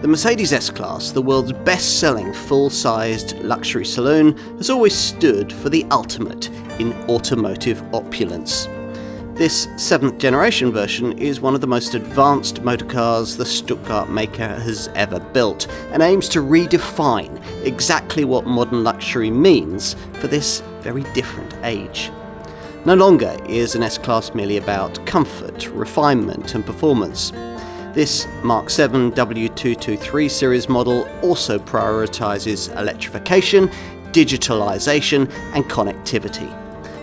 The Mercedes S-Class, the world's best-selling full-sized luxury saloon, has always stood for the ultimate in automotive opulence. This 7th generation version is one of the most advanced motorcars the Stuttgart maker has ever built, and aims to redefine exactly what modern luxury means for this very different age. No longer is an S-Class merely about comfort, refinement and performance. This Mark 7 W223 series model also prioritises electrification, digitalisation and connectivity.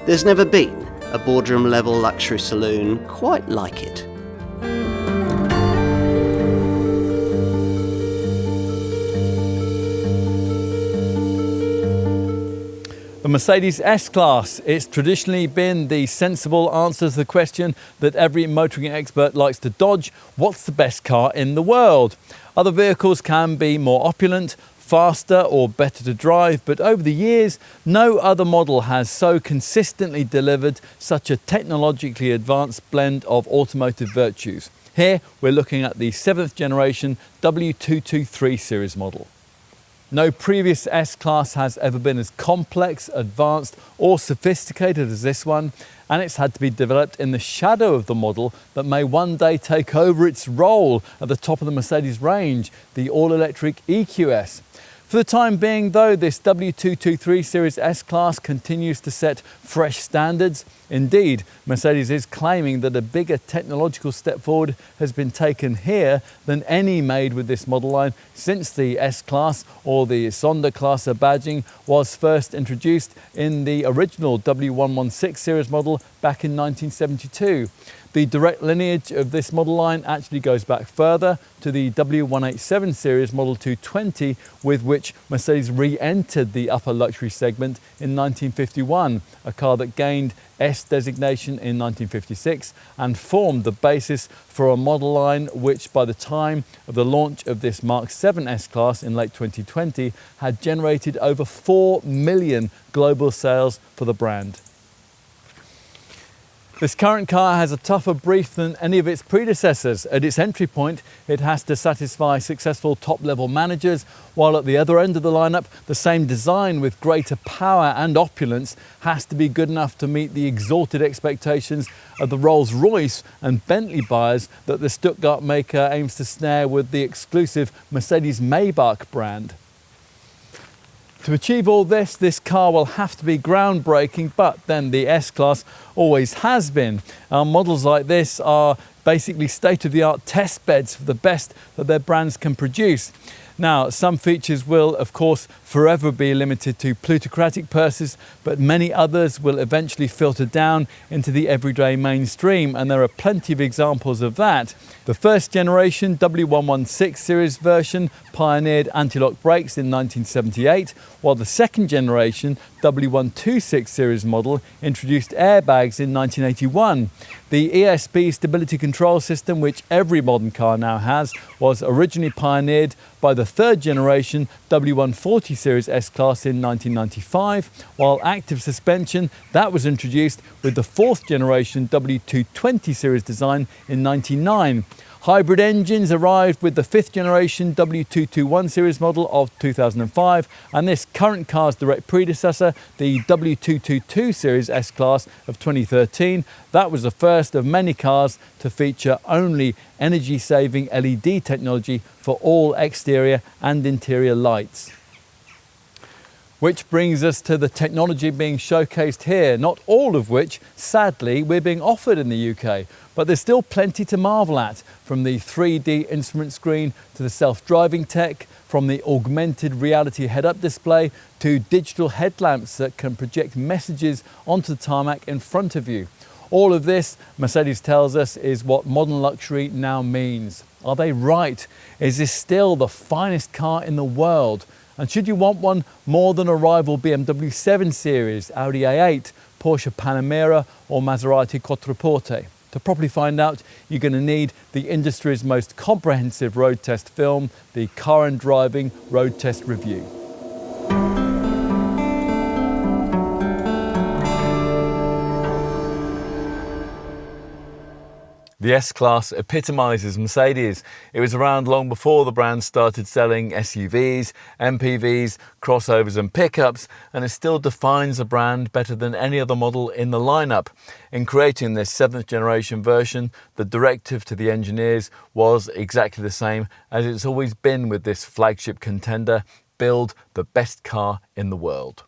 There's never been a boardroom level luxury saloon quite like it. The Mercedes S-Class. It's traditionally been the sensible answer to the question that every motoring expert likes to dodge: what's the best car in the world? Other vehicles can be more opulent, faster or better to drive, but over the years no other model has so consistently delivered such a technologically advanced blend of automotive virtues. Here we're looking at the 7th generation W223 series model. No previous S-Class has ever been as complex, advanced or sophisticated as this one, and it's had to be developed in the shadow of the model that may one day take over its role at the top of the Mercedes range, the all-electric EQS. For the time being though, this W223 series S-Class continues to set fresh standards. Indeed, Mercedes is claiming that a bigger technological step forward has been taken here than any made with this model line since the S-Class, or the Sonderklasse badging, was first introduced in the original W116 series model back in 1972. The direct lineage of this model line actually goes back further to the W187 series Model 220, with which Mercedes re-entered the upper luxury segment in 1951, a car that gained S designation in 1956 and formed the basis for a model line which, by the time of the launch of this Mark 7 S-Class in late 2020, had generated over 4 million global sales for the brand. This current car has a tougher brief than any of its predecessors. At its entry point, it has to satisfy successful top-level managers, while at the other end of the lineup, the same design with greater power and opulence has to be good enough to meet the exalted expectations of the Rolls-Royce and Bentley buyers that the Stuttgart maker aims to snare with the exclusive Mercedes-Maybach brand. To achieve all this, this car will have to be groundbreaking, but then the S-Class always has been. Models like this are basically state-of-the-art test beds for the best that their brands can produce. Now, some features will, of course, forever be limited to plutocratic purses, but many others will eventually filter down into the everyday mainstream, and there are plenty of examples of that. The first generation W116 series version pioneered anti-lock brakes in 1978, while the second generation W126 series model introduced airbags in 1981. The ESP stability control system, which every modern car now has, was originally pioneered by the third generation W140 series S-Class in 1995, while active suspension, that was introduced with the fourth generation W220 series design in 1999. Hybrid engines arrived with the 5th generation W221 series model of 2005, and this current car's direct predecessor, the W222 series S-Class of 2013, that was the first of many cars to feature only energy-saving LED technology for all exterior and interior lights. Which brings us to the technology being showcased here, not all of which, sadly, we're being offered in the UK. But there's still plenty to marvel at, from the 3D instrument screen to the self-driving tech, from the augmented reality head-up display to digital headlamps that can project messages onto the tarmac in front of you. All of this, Mercedes tells us, is what modern luxury now means. Are they right? Is this still the finest car in the world? And should you want one more than a rival BMW 7 Series, Audi A8, Porsche Panamera or Maserati Quattroporte? To properly find out, you're going to need the industry's most comprehensive road test film, the Car and Driving Road Test Review. The S-Class epitomises Mercedes. It was around long before the brand started selling SUVs, MPVs, crossovers and pickups, and it still defines the brand better than any other model in the lineup. In creating this 7th generation version, the directive to the engineers was exactly the same as it's always been with this flagship contender: build the best car in the world.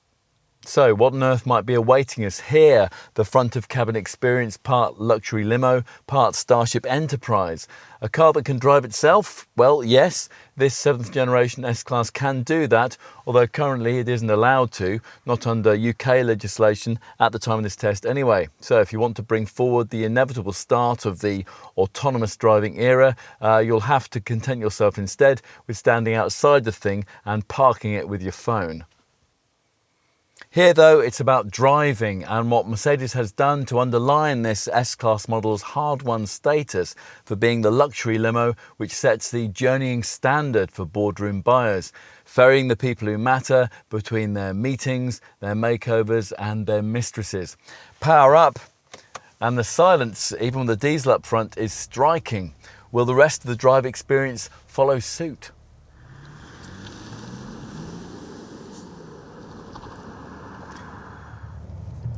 So what on earth might be awaiting us here? The front of cabin experience, part luxury limo, part Starship Enterprise. A car that can drive itself? Well, yes, this 7th generation S-Class can do that, although currently it isn't allowed to, not under UK legislation at the time of this test anyway. So if you want to bring forward the inevitable start of the autonomous driving era, you'll have to content yourself instead with standing outside the thing and parking it with your phone. Here though, it's about driving and what Mercedes has done to underline this S-Class model's hard-won status for being the luxury limo which sets the journeying standard for boardroom buyers, ferrying the people who matter between their meetings, their makeovers and their mistresses. Power up! And the silence, even with the diesel up front, is striking. Will the rest of the drive experience follow suit?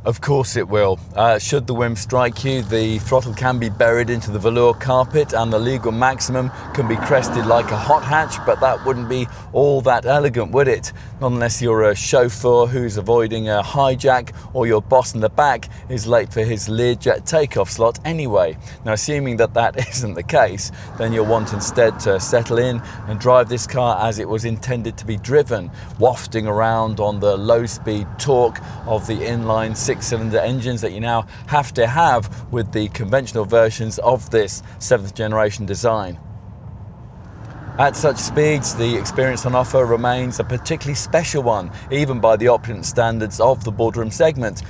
Of course it will. Should the whim strike you, the throttle can be buried into the velour carpet and the legal maximum can be crested like a hot hatch, but that wouldn't be all that elegant, would it? Not unless you're a chauffeur who's avoiding a hijack or your boss in the back is late for his Learjet takeoff slot anyway. Now, assuming that that isn't the case, then you'll want instead to settle in and drive this car as it was intended to be driven, wafting around on the low-speed torque of the inline six-cylinder engines that you now have to have with the conventional versions of this 7th generation design. At such speeds, the experience on offer remains a particularly special one, even by the opulent standards of the boardroom segment.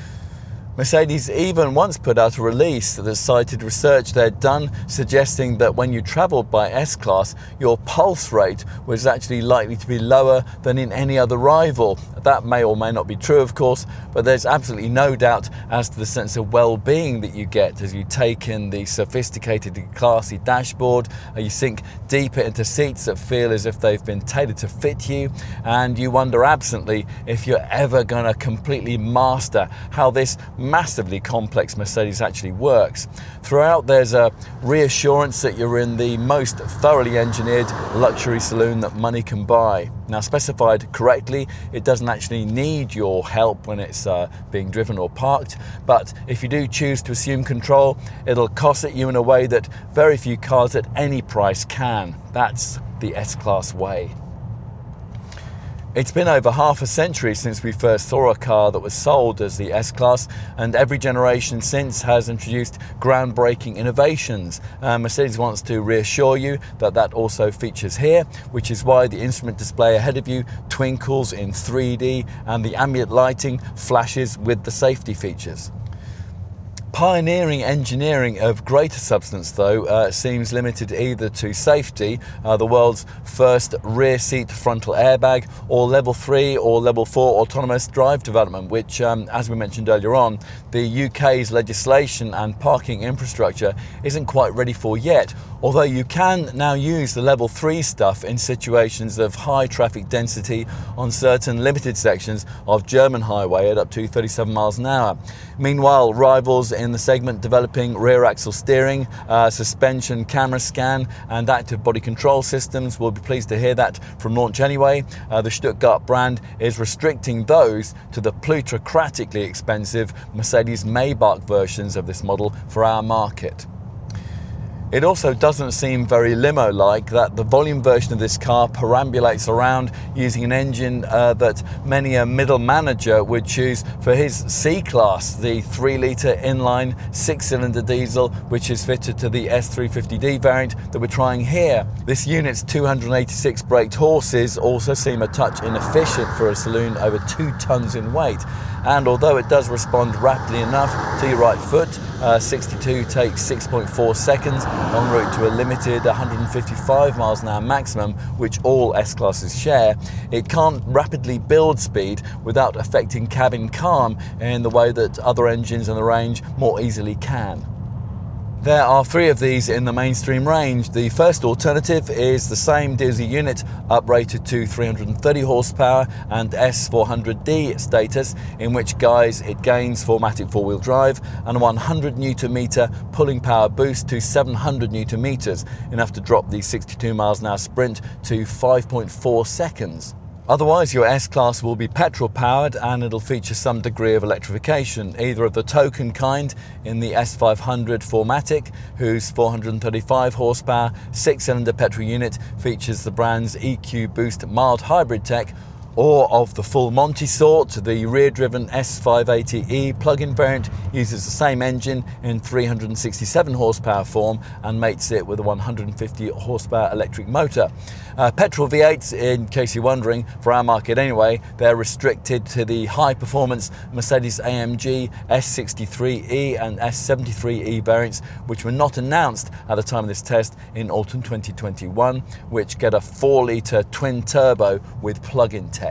Mercedes even once put out a release that cited research they'd done suggesting that when you travelled by S-Class, your pulse rate was actually likely to be lower than in any other rival. That may or may not be true, of course, but there's absolutely no doubt as to the sense of well-being that you get as you take in the sophisticated and classy dashboard, you sink deeper into seats that feel as if they've been tailored to fit you, and you wonder absently if you're ever going to completely master how this massively complex Mercedes actually works. Throughout, there's a reassurance that you're in the most thoroughly engineered luxury saloon that money can buy. Now, specified correctly, it doesn't actually need your help when it's being driven or parked, but if you do choose to assume control, it'll cosset you in a way that very few cars at any price can. That's the S-Class way. It's been over half a century since we first saw a car that was sold as the S-Class, and every generation since has introduced groundbreaking innovations. Mercedes wants to reassure you that that also features here, which is why the instrument display ahead of you twinkles in 3D and the ambient lighting flashes with the safety features. Pioneering engineering of greater substance, though, seems limited either to safety, the world's first rear seat frontal airbag, or level 3 or level 4 autonomous drive development, which, as we mentioned earlier on, the UK's legislation and parking infrastructure isn't quite ready for yet. Although you can now use the level 3 stuff in situations of high traffic density on certain limited sections of German highway at up to 37 miles an hour. Meanwhile, rivals in the segment developing rear axle steering, suspension camera scan and active body control systems will be pleased to hear that from launch anyway. The Stuttgart brand is restricting those to the plutocratically expensive Mercedes Maybach versions of this model for our market. It also doesn't seem very limo-like that the volume version of this car perambulates around using an engine that many a middle manager would choose for his C-Class, the 3-litre inline 6-cylinder diesel, which is fitted to the S350D variant that we're trying here. This unit's 286 braked horses also seem a touch inefficient for a saloon over 2 tons in weight. And although it does respond rapidly enough to your right foot, 62 takes 6.4 seconds en route to a limited 155 miles an hour maximum, which all S-Classes share, it can't rapidly build speed without affecting cabin calm in the way that other engines in the range more easily can. There are 3 of these in the mainstream range. The first alternative is the same diesel unit uprated to 330 horsepower and S400D status, in which it gains 4MATIC 4-wheel drive and a 100 Newton meter pulling power boost to 700 Newton meters, enough to drop the 62 miles an hour sprint to 5.4 seconds. Otherwise, your S-Class will be petrol powered and it'll feature some degree of electrification, either of the token kind in the S500 4MATIC, whose 435 horsepower 6-cylinder petrol unit features the brand's EQ Boost mild hybrid tech, or of the full Monty sort. The rear-driven S580e plug-in variant uses the same engine in 367 horsepower form and mates it with a 150 horsepower electric motor. Petrol V8s, in case you're wondering, for our market anyway, they're restricted to the high-performance Mercedes-AMG S63e and S73e variants, which were not announced at the time of this test in autumn 2021, which get a 4-litre twin-turbo with plug-in tech.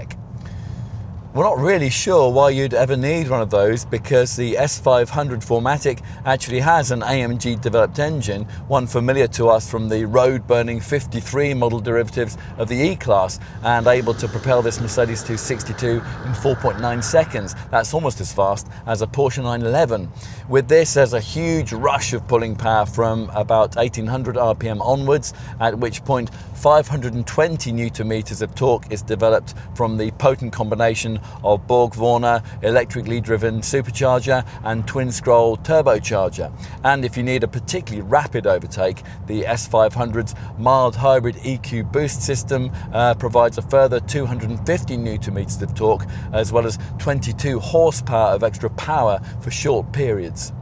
We're not really sure why you'd ever need one of those, because the S500 4MATIC actually has an AMG developed engine, one familiar to us from the road-burning 53 model derivatives of the E-Class, and able to propel this Mercedes to 62 in 4.9 seconds. That's almost as fast as a Porsche 911. With this, there's a huge rush of pulling power from about 1800 RPM onwards, at which point 520 Newton meters of torque is developed from the potent combination of Borg-Warner electrically driven supercharger and twin-scroll turbocharger. And if you need a particularly rapid overtake, the S500's mild hybrid EQ boost system provides a further 250 Newton meters of torque, as well as 22 horsepower of extra power for short periods.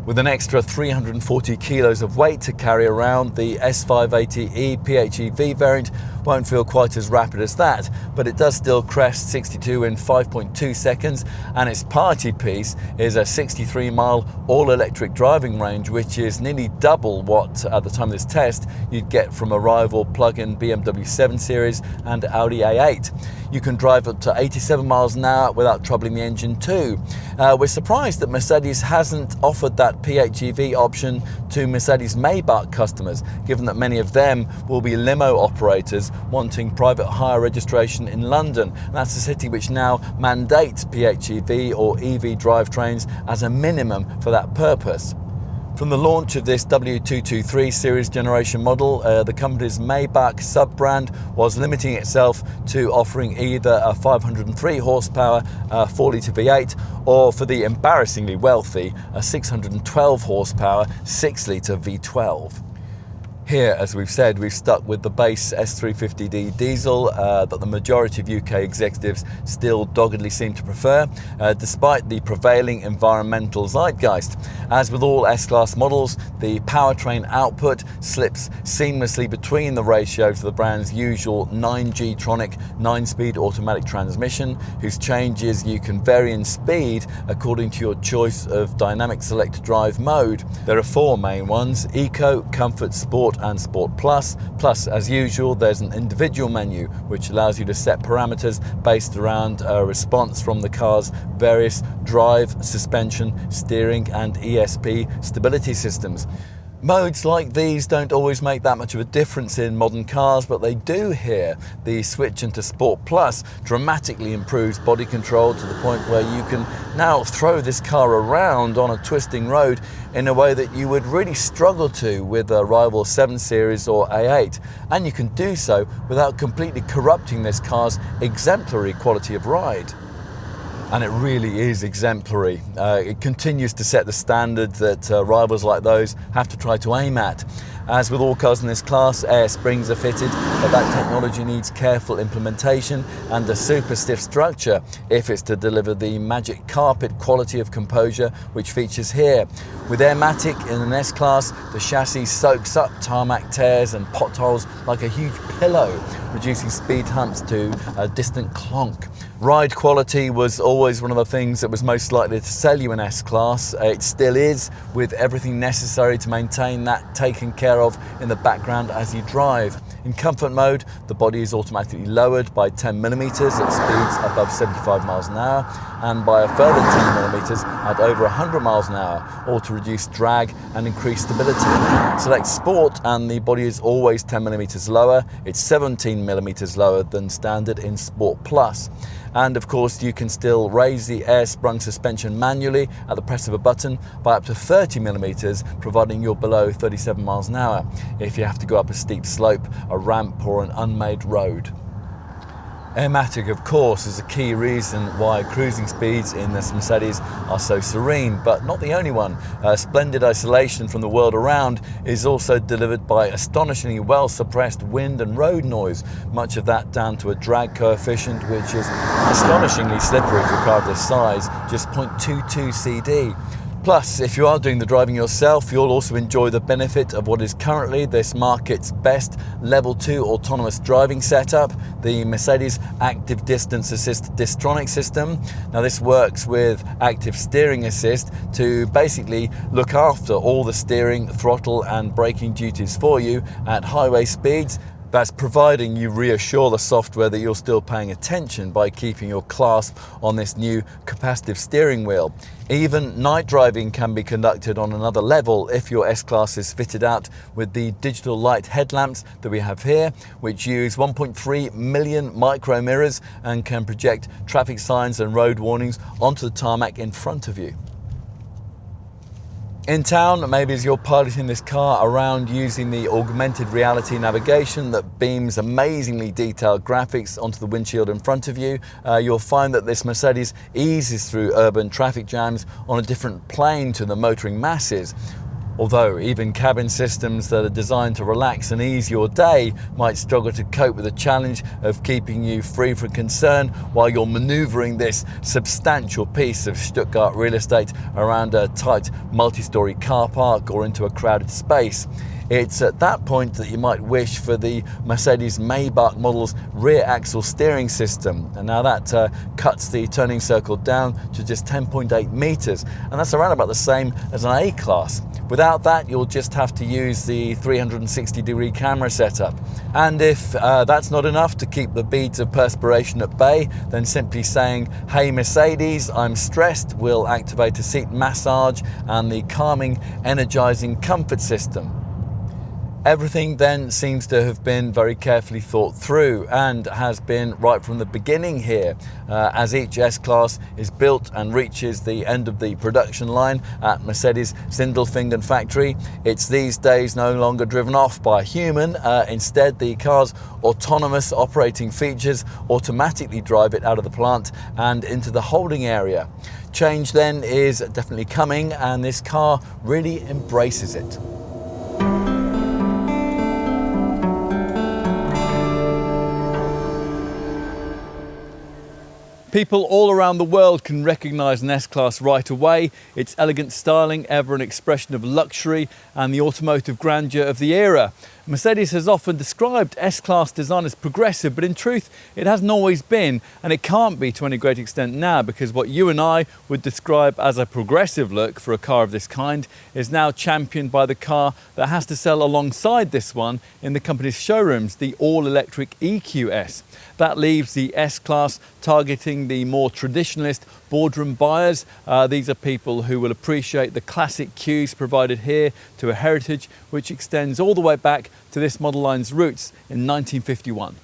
With an extra 340 kilos of weight to carry around, the S580e PHEV variant won't feel quite as rapid as that, but it does still crest 62 in 5.2 seconds, and its party piece is a 63-mile all-electric driving range, which is nearly double what, at the time of this test, you'd get from a rival plug-in BMW 7 Series and Audi A8. You can drive up to 87 miles an hour without troubling the engine too. We're surprised that Mercedes hasn't offered that PHEV option to Mercedes Maybach customers, given that many of them will be limo operators wanting private hire registration in London. And that's a city which now mandates PHEV or EV drivetrains as a minimum for that purpose. From the launch of this W223 series generation model, the company's Maybach sub-brand was limiting itself to offering either a 503 horsepower 4-litre V8 or, for the embarrassingly wealthy, a 612 horsepower 6-litre V12. Here, as we've said, we've stuck with the base S350D diesel that the majority of UK executives still doggedly seem to prefer, despite the prevailing environmental zeitgeist. As with all S-Class models, the powertrain output slips seamlessly between the ratio to the brand's usual 9G-tronic 9-speed automatic transmission, whose changes you can vary in speed according to your choice of dynamic select drive mode. There are 4 main ones: Eco, Comfort, Sport and Sport Plus. Plus, as usual, there's an individual menu which allows you to set parameters based around a response from the car's various drive, suspension, steering and ESP stability systems. Modes like these don't always make that much of a difference in modern cars, but they do here. The switch into Sport Plus dramatically improves body control to the point where you can now throw this car around on a twisting road in a way that you would really struggle to with a rival 7 Series or A8. And you can do so without completely corrupting this car's exemplary quality of ride. And it really is exemplary. It continues to set the standard that rivals like those have to try to aim at. As with all cars in this class, air springs are fitted, but that technology needs careful implementation and a super stiff structure if it's to deliver the magic carpet quality of composure which features here. With Airmatic in an S-Class, the chassis soaks up tarmac tears and potholes like a huge pillow, reducing speed humps to a distant clonk. Ride quality was always one of the things that was most likely to sell you an S-Class. It still is, with everything necessary to maintain that taken care of in the background as you drive. In comfort mode, the body is automatically lowered by 10mm at speeds above 75 miles an hour, and by a further 10mm at over 100 miles an hour, all to reduce drag and increase stability. Select Sport and the body is always 10mm lower. It's 17mm lower than standard in Sport Plus. And of course you can still raise the air sprung suspension manually at the press of a button by up to 30mm, providing you're below 37 miles an hour if you have to go up a steep slope, a ramp or an unmade road. Airmatic, of course, is a key reason why cruising speeds in this Mercedes are so serene, but not the only one. Splendid isolation from the world around is also delivered by astonishingly well-suppressed wind and road noise, much of that down to a drag coefficient which is astonishingly slippery for a car of this size, just 0.22 CD. Plus, if you are doing the driving yourself, you'll also enjoy the benefit of what is currently this market's best Level 2 autonomous driving setup, the Mercedes Active Distance Assist Distronic system. Now this works with Active Steering Assist to basically look after all the steering, throttle and braking duties for you at highway speeds. That's providing you reassure the software that you're still paying attention by keeping your clasp on this new capacitive steering wheel. Even night driving can be conducted on another level if your S-Class is fitted out with the digital light headlamps that we have here, which use 1.3 million micro mirrors and can project traffic signs and road warnings onto the tarmac in front of you. In town, maybe as you're piloting this car around using the augmented reality navigation that beams amazingly detailed graphics onto the windshield in front of you, you'll find that this Mercedes eases through urban traffic jams on a different plane to the motoring masses. Although even cabin systems that are designed to relax and ease your day might struggle to cope with the challenge of keeping you free from concern while you're manoeuvring this substantial piece of Stuttgart real estate around a tight multi-storey car park or into a crowded space. It's at that point that you might wish for the Mercedes Maybach model's rear axle steering system. And now that cuts the turning circle down to just 10.8 meters, and that's around about the same as an A-Class. Without that, you'll just have to use the 360-degree camera setup. And if that's not enough to keep the beads of perspiration at bay, then simply saying, "Hey Mercedes, I'm stressed," will activate a seat massage and the calming, energizing comfort system. Everything then seems to have been very carefully thought through and has been right from the beginning here. As each S-Class is built and reaches the end of the production line at Mercedes Sindelfingen factory, it's these days no longer driven off by a human. Instead, the car's autonomous operating features automatically drive it out of the plant and into the holding area. Change then is definitely coming, and this car really embraces it. People all around the world can recognise an S-Class right away. Its elegant styling, ever an expression of luxury and the automotive grandeur of the era. Mercedes has often described S-Class design as progressive, but in truth it hasn't always been, and it can't be to any great extent now, because what you and I would describe as a progressive look for a car of this kind is now championed by the car that has to sell alongside this one in the company's showrooms, the all-electric EQS. That leaves the S-Class targeting the more traditionalist boardroom buyers. These are people who will appreciate the classic cues provided here to a heritage which extends all the way back to this model line's roots in 1951.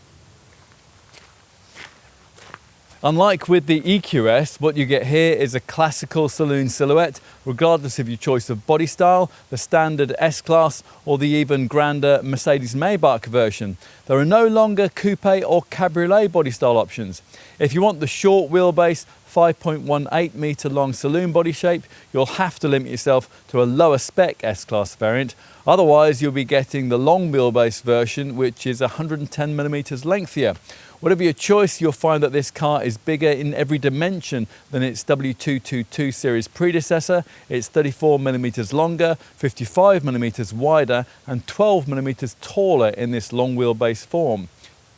Unlike with the EQS, what you get here is a classical saloon silhouette, regardless of your choice of body style, the standard S-Class or the even grander Mercedes Maybach version. There are no longer coupe or cabriolet body style options. If you want the short wheelbase, 5.18 metre long saloon body shape, you'll have to limit yourself to a lower spec S-Class variant. Otherwise, you'll be getting the long wheelbase version, which is 110mm lengthier. Whatever your choice, you'll find that this car is bigger in every dimension than its W222 series predecessor. It's 34mm longer, 55mm wider and 12mm taller in this long wheelbase form.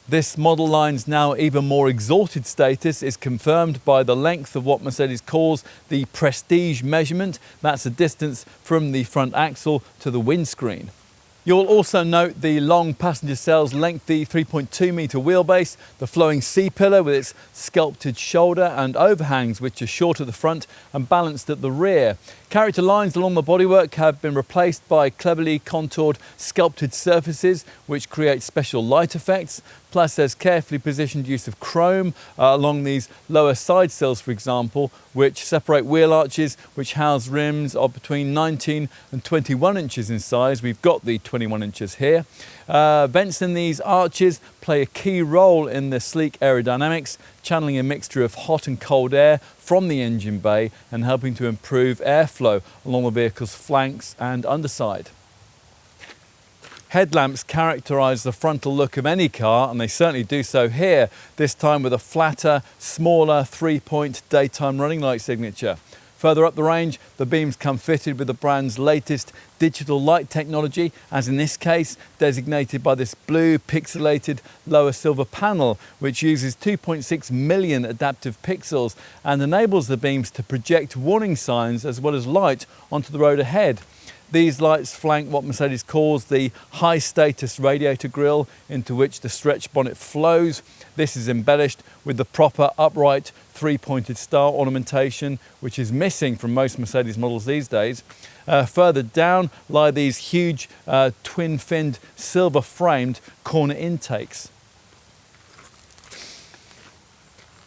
This model line's now even more exalted status is confirmed by the length of what Mercedes calls the prestige measurement. That's the distance from the front axle to the windscreen. You'll also note the long passenger cell's lengthy 3.2 metre wheelbase, the flowing C-pillar with its sculpted shoulder and overhangs which are short at the front and balanced at the rear. Character lines along the bodywork have been replaced by cleverly contoured sculpted surfaces which create special light effects. Plus there's carefully positioned use of chrome along these lower side sills, for example, which separate wheel arches which house rims of between 19 and 21 inches in size. We've got the 21 inches here. Vents in these arches play a key role in the sleek aerodynamics, channeling a mixture of hot and cold air from the engine bay and helping to improve airflow along the vehicle's flanks and underside. Headlamps characterise the frontal look of any car, and they certainly do so here, this time with a flatter, smaller 3-point daytime running light signature. Further up the range, the beams come fitted with the brand's latest digital light technology, as in this case designated by this blue pixelated lower silver panel, which uses 2.6 million adaptive pixels and enables the beams to project warning signs as well as light onto the road ahead. These lights flank what Mercedes calls the high-status radiator grille into which the stretch bonnet flows. This is embellished with the proper upright three-pointed star ornamentation, which is missing from most Mercedes models these days. Further down lie these huge twin-finned silver-framed corner intakes.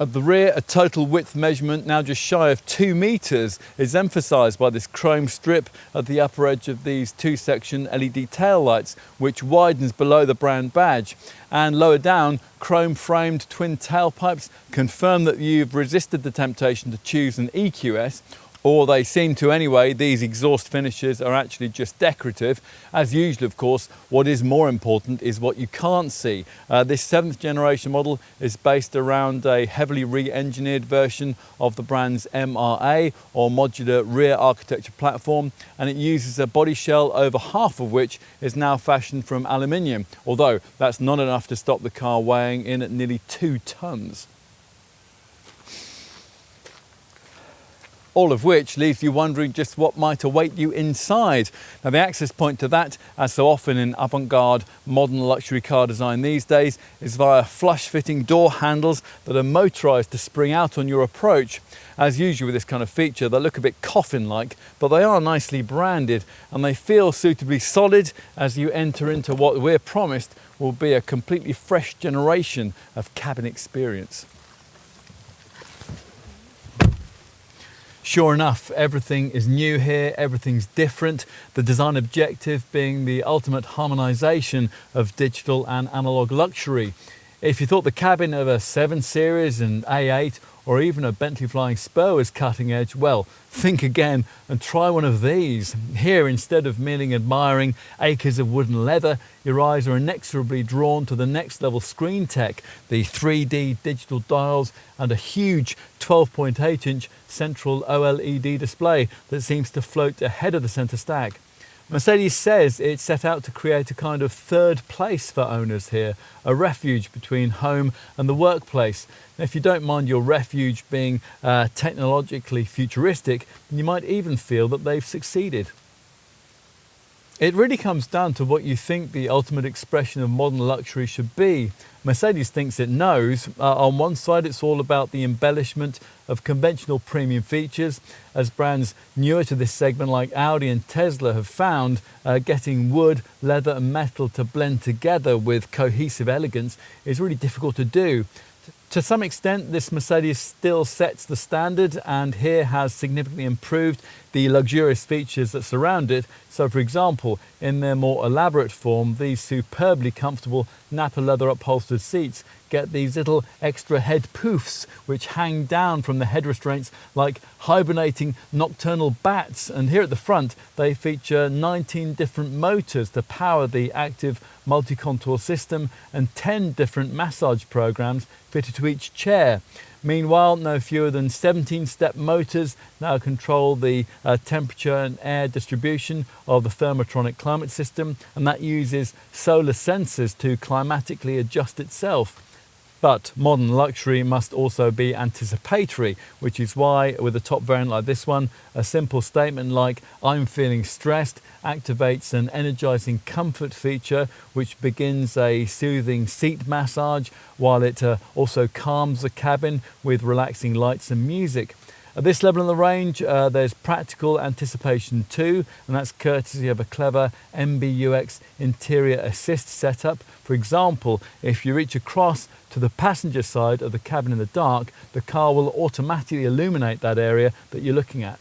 At the rear, a total width measurement now just shy of 2 metres is emphasised by this chrome strip at the upper edge of these two-section LED taillights, which widens below the brand badge. And lower down, chrome-framed twin tailpipes confirm that you've resisted the temptation to choose an EQS, or they seem to anyway. These exhaust finishes are actually just decorative. As usual, of course, what is more important is what you can't see. This 7th generation model is based around a heavily re-engineered version of the brand's MRA, or modular rear architecture platform, and it uses a body shell over half of which is now fashioned from aluminium, although that's not enough to stop the car weighing in at nearly 2 tonnes. All of which leaves you wondering just what might await you inside. Now, the access point to that, as so often in avant-garde modern luxury car design these days, is via flush-fitting door handles that are motorised to spring out on your approach. As usual with this kind of feature, they look a bit coffin-like, but they are nicely branded and they feel suitably solid as you enter into what we're promised will be a completely fresh generation of cabin experience. Sure enough, everything is new here, everything's different, the design objective being the ultimate harmonisation of digital and analogue luxury. If you thought the cabin of a 7 Series, an A8 or even a Bentley Flying Spur was cutting edge, well, think again and try one of these. Here, instead of merely admiring acres of wood and leather, your eyes are inexorably drawn to the next level screen tech, the 3D digital dials and a huge 12.8-inch central OLED display that seems to float ahead of the centre stack. Mercedes says it set out to create a kind of third place for owners here, a refuge between home and the workplace. Now, if you don't mind your refuge being technologically futuristic, then you might even feel that they've succeeded. It really comes down to what you think the ultimate expression of modern luxury should be. Mercedes thinks it knows. On one side, it's all about the embellishment of conventional premium features, as brands newer to this segment like Audi and Tesla have found getting wood, leather and metal to blend together with cohesive elegance is really difficult to do. To some extent, this Mercedes still sets the standard and here has significantly improved the luxurious features that surround it. So, for example, in their more elaborate form, these superbly comfortable Napa leather upholstered seats get these little extra head poofs which hang down from the head restraints like hibernating nocturnal bats. And here at the front, they feature 19 different motors to power the active multi-contour system and 10 different massage programs fitted to each chair. Meanwhile, no fewer than 17 step motors now control the temperature and air distribution of the thermotronic climate system, and that uses solar sensors to climatically adjust itself. But modern luxury must also be anticipatory, which is why with a top variant like this one, a simple statement like "I'm feeling stressed" activates an energizing comfort feature which begins a soothing seat massage while it also calms the cabin with relaxing lights and music. At this level in the range, there's practical anticipation too, and that's courtesy of a clever MBUX interior assist setup. For example, if you reach across to the passenger side of the cabin in the dark, the car will automatically illuminate that area that you're looking at.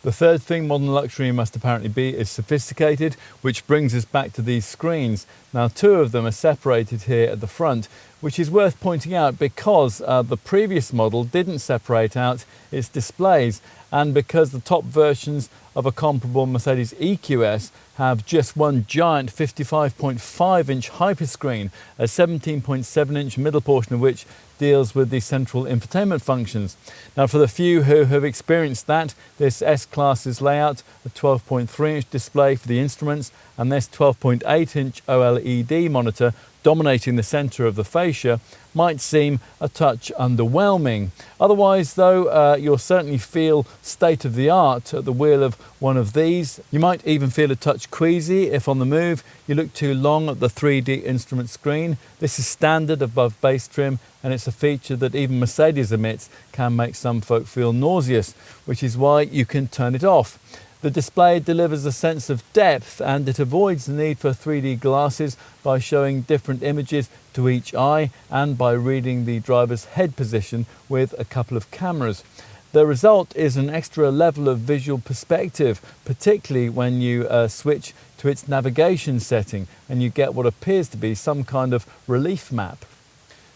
The third thing modern luxury must apparently be is sophisticated, which brings us back to these screens. Now, two of them are separated here at the front, which is worth pointing out because the previous model didn't separate out its displays, and because the top versions of a comparable Mercedes EQS have just one giant 55.5-inch hyperscreen, a 17.7-inch middle portion of which deals with the central infotainment functions. Now, for the few who have experienced that, this S-Class's layout, a 12.3-inch display for the instruments, and this 12.8-inch OLED monitor dominating the centre of the fascia might seem a touch underwhelming. Otherwise, though, you'll certainly feel state-of-the-art at the wheel of one of these. You might even feel a touch queasy if on the move you look too long at the 3D instrument screen. This is standard above base trim, and it's a feature that even Mercedes admits can make some folk feel nauseous, which is why you can turn it off. The display delivers a sense of depth, and it avoids the need for 3D glasses by showing different images to each eye and by reading the driver's head position with a couple of cameras. The result is an extra level of visual perspective, particularly when you switch to its navigation setting and you get what appears to be some kind of relief map.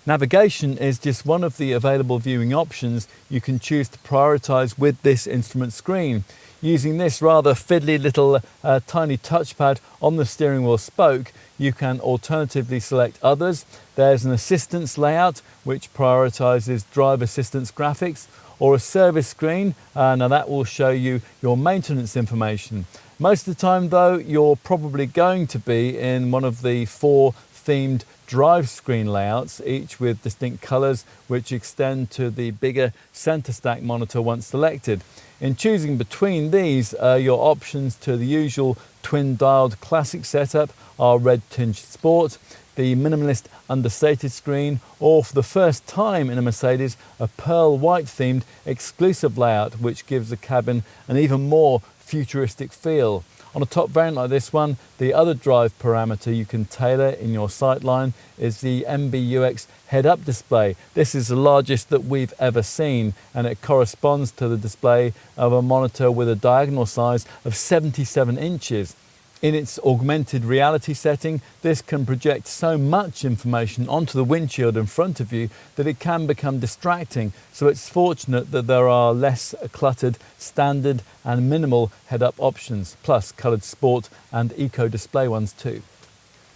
Navigation is just one of the available viewing options you can choose to prioritise with this instrument screen. Using this rather fiddly little tiny touchpad on the steering wheel spoke, you can alternatively select others. There's an assistance layout which prioritises drive assistance graphics, or a service screen. Now that will show you your maintenance information. Most of the time though, you're probably going to be in one of the four themed drive screen layouts, each with distinct colours which extend to the bigger centre stack monitor once selected. In choosing between these, your options to the usual twin-dialed classic setup are red-tinged sport, the minimalist understated screen, or for the first time in a Mercedes, a pearl white themed exclusive layout which gives the cabin an even more futuristic feel. On a top variant like this one, the other drive parameter you can tailor in your sightline is the MBUX head-up display. This is the largest that we've ever seen, and it corresponds to the display of a monitor with a diagonal size of 77 inches. In its augmented reality setting, this can project so much information onto the windshield in front of you that it can become distracting, so it's fortunate that there are less cluttered, standard and minimal head-up options, plus coloured sport and eco display ones too.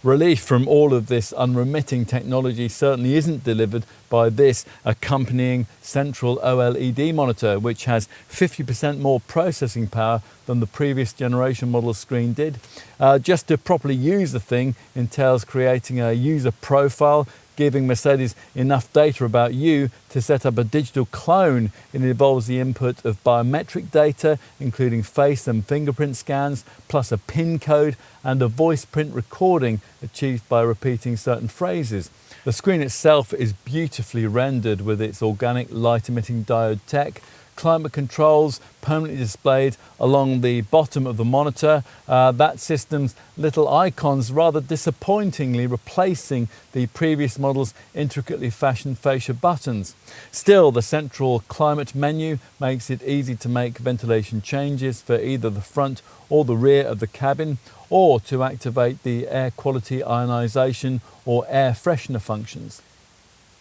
Relief from all of this unremitting technology certainly isn't delivered by this accompanying central OLED monitor, which has 50% more processing power than the previous generation model screen did. Just to properly use the thing entails creating a user profile, giving Mercedes enough data about you to set up a digital clone. It involves the input of biometric data, including face and fingerprint scans, plus a PIN code and a voice print recording achieved by repeating certain phrases. The screen itself is beautifully rendered with its organic light-emitting diode tech. Climate controls permanently displayed along the bottom of the monitor. That system's little icons rather disappointingly replacing the previous model's intricately fashioned fascia buttons. Still, the central climate menu makes it easy to make ventilation changes for either the front or the rear of the cabin, or to activate the air quality ionization or air freshener functions.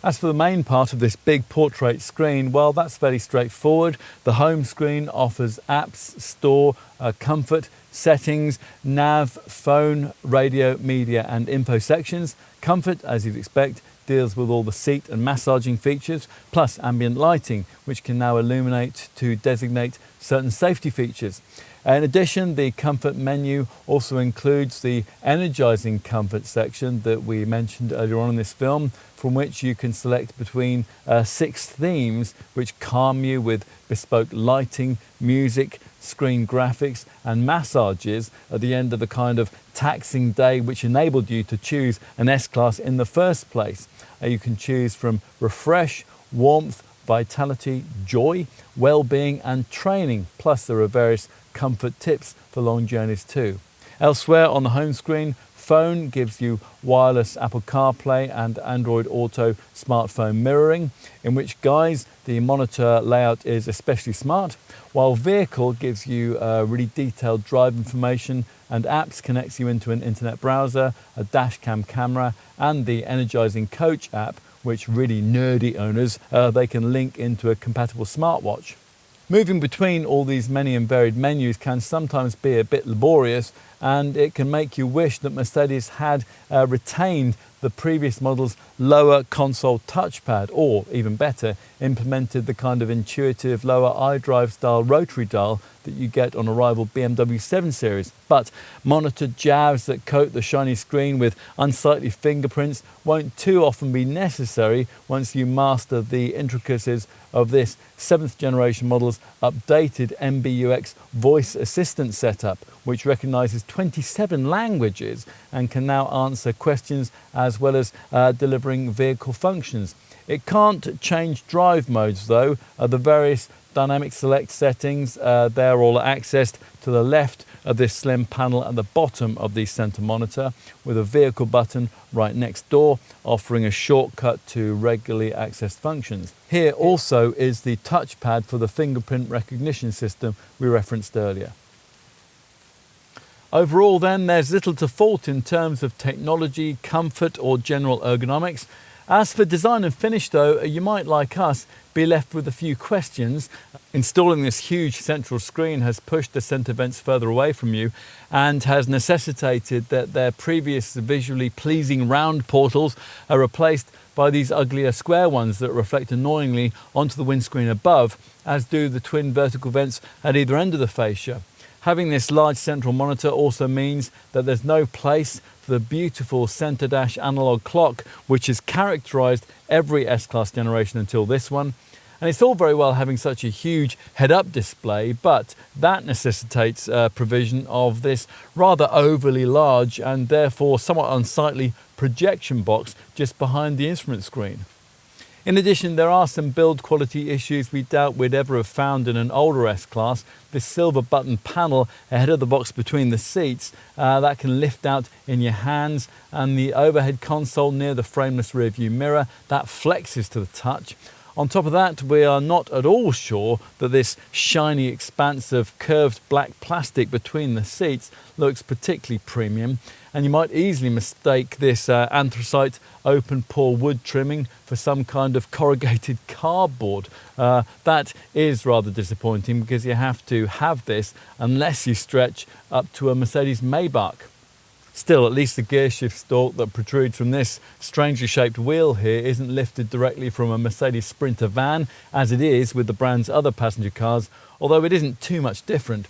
As for the main part of this big portrait screen, well, that's fairly straightforward. The home screen offers apps, store, comfort, settings, nav, phone, radio, media and info sections. Comfort, as you'd expect, deals with all the seat and massaging features, plus ambient lighting, which can now illuminate to designate certain safety features. In addition, the comfort menu also includes the energizing comfort section that we mentioned earlier on in this film, from which you can select between 6 themes which calm you with bespoke lighting, music, screen graphics and massages at the end of the kind of taxing day which enabled you to choose an S-Class in the first place. You can choose from refresh, warmth, vitality, joy, well-being and training, plus there are various comfort tips for long journeys too. Elsewhere on the home screen, phone gives you wireless Apple CarPlay and Android Auto smartphone mirroring, in which guise the monitor layout is especially smart, while vehicle gives you really detailed drive information and apps, connects you into an internet browser, a dash cam camera and the energizing coach app, which really nerdy owners, they can link into a compatible smartwatch. Moving between all these many and varied menus can sometimes be a bit laborious, and it can make you wish that Mercedes had retained the previous model's lower console touchpad, or even better, implemented the kind of intuitive lower iDrive style rotary dial that you get on a rival BMW 7 Series. But monitor jabs that coat the shiny screen with unsightly fingerprints won't too often be necessary once you master the intricacies of this 7th generation model's updated MBUX voice assistant setup, which recognises 27 languages and can now answer questions as well as delivering vehicle functions. It can't change drive modes though. The various dynamic select settings, they're all accessed to the left of this slim panel at the bottom of the centre monitor, with a vehicle button right next door offering a shortcut to regularly accessed functions. Here also is the touchpad for the fingerprint recognition system we referenced earlier. Overall then, there's little to fault in terms of technology, comfort or general ergonomics. As for design and finish though, you might, like us, be left with a few questions. Installing this huge central screen has pushed the centre vents further away from you and has necessitated that their previous visually pleasing round portals are replaced by these uglier square ones that reflect annoyingly onto the windscreen above, as do the twin vertical vents at either end of the fascia. Having this large central monitor also means that there's no place for the beautiful centre dash analog clock which has characterised every S-Class generation until this one. And it's all very well having such a huge head-up display, but that necessitates provision of this rather overly large and therefore somewhat unsightly projection box just behind the instrument screen. In addition, there are some build quality issues we doubt we'd ever have found in an older S-Class. This silver button panel ahead of the box between the seats that can lift out in your hands, and the overhead console near the frameless rear view mirror that flexes to the touch. On top of that, we are not at all sure that this shiny expanse of curved black plastic between the seats looks particularly premium, and you might easily mistake this anthracite open pore wood trimming for some kind of corrugated cardboard. That is rather disappointing because you have to have this unless you stretch up to a Mercedes Maybach. Still, at least the gearshift stalk that protrudes from this strangely shaped wheel here isn't lifted directly from a Mercedes Sprinter van, as it is with the brand's other passenger cars, although it isn't too much different.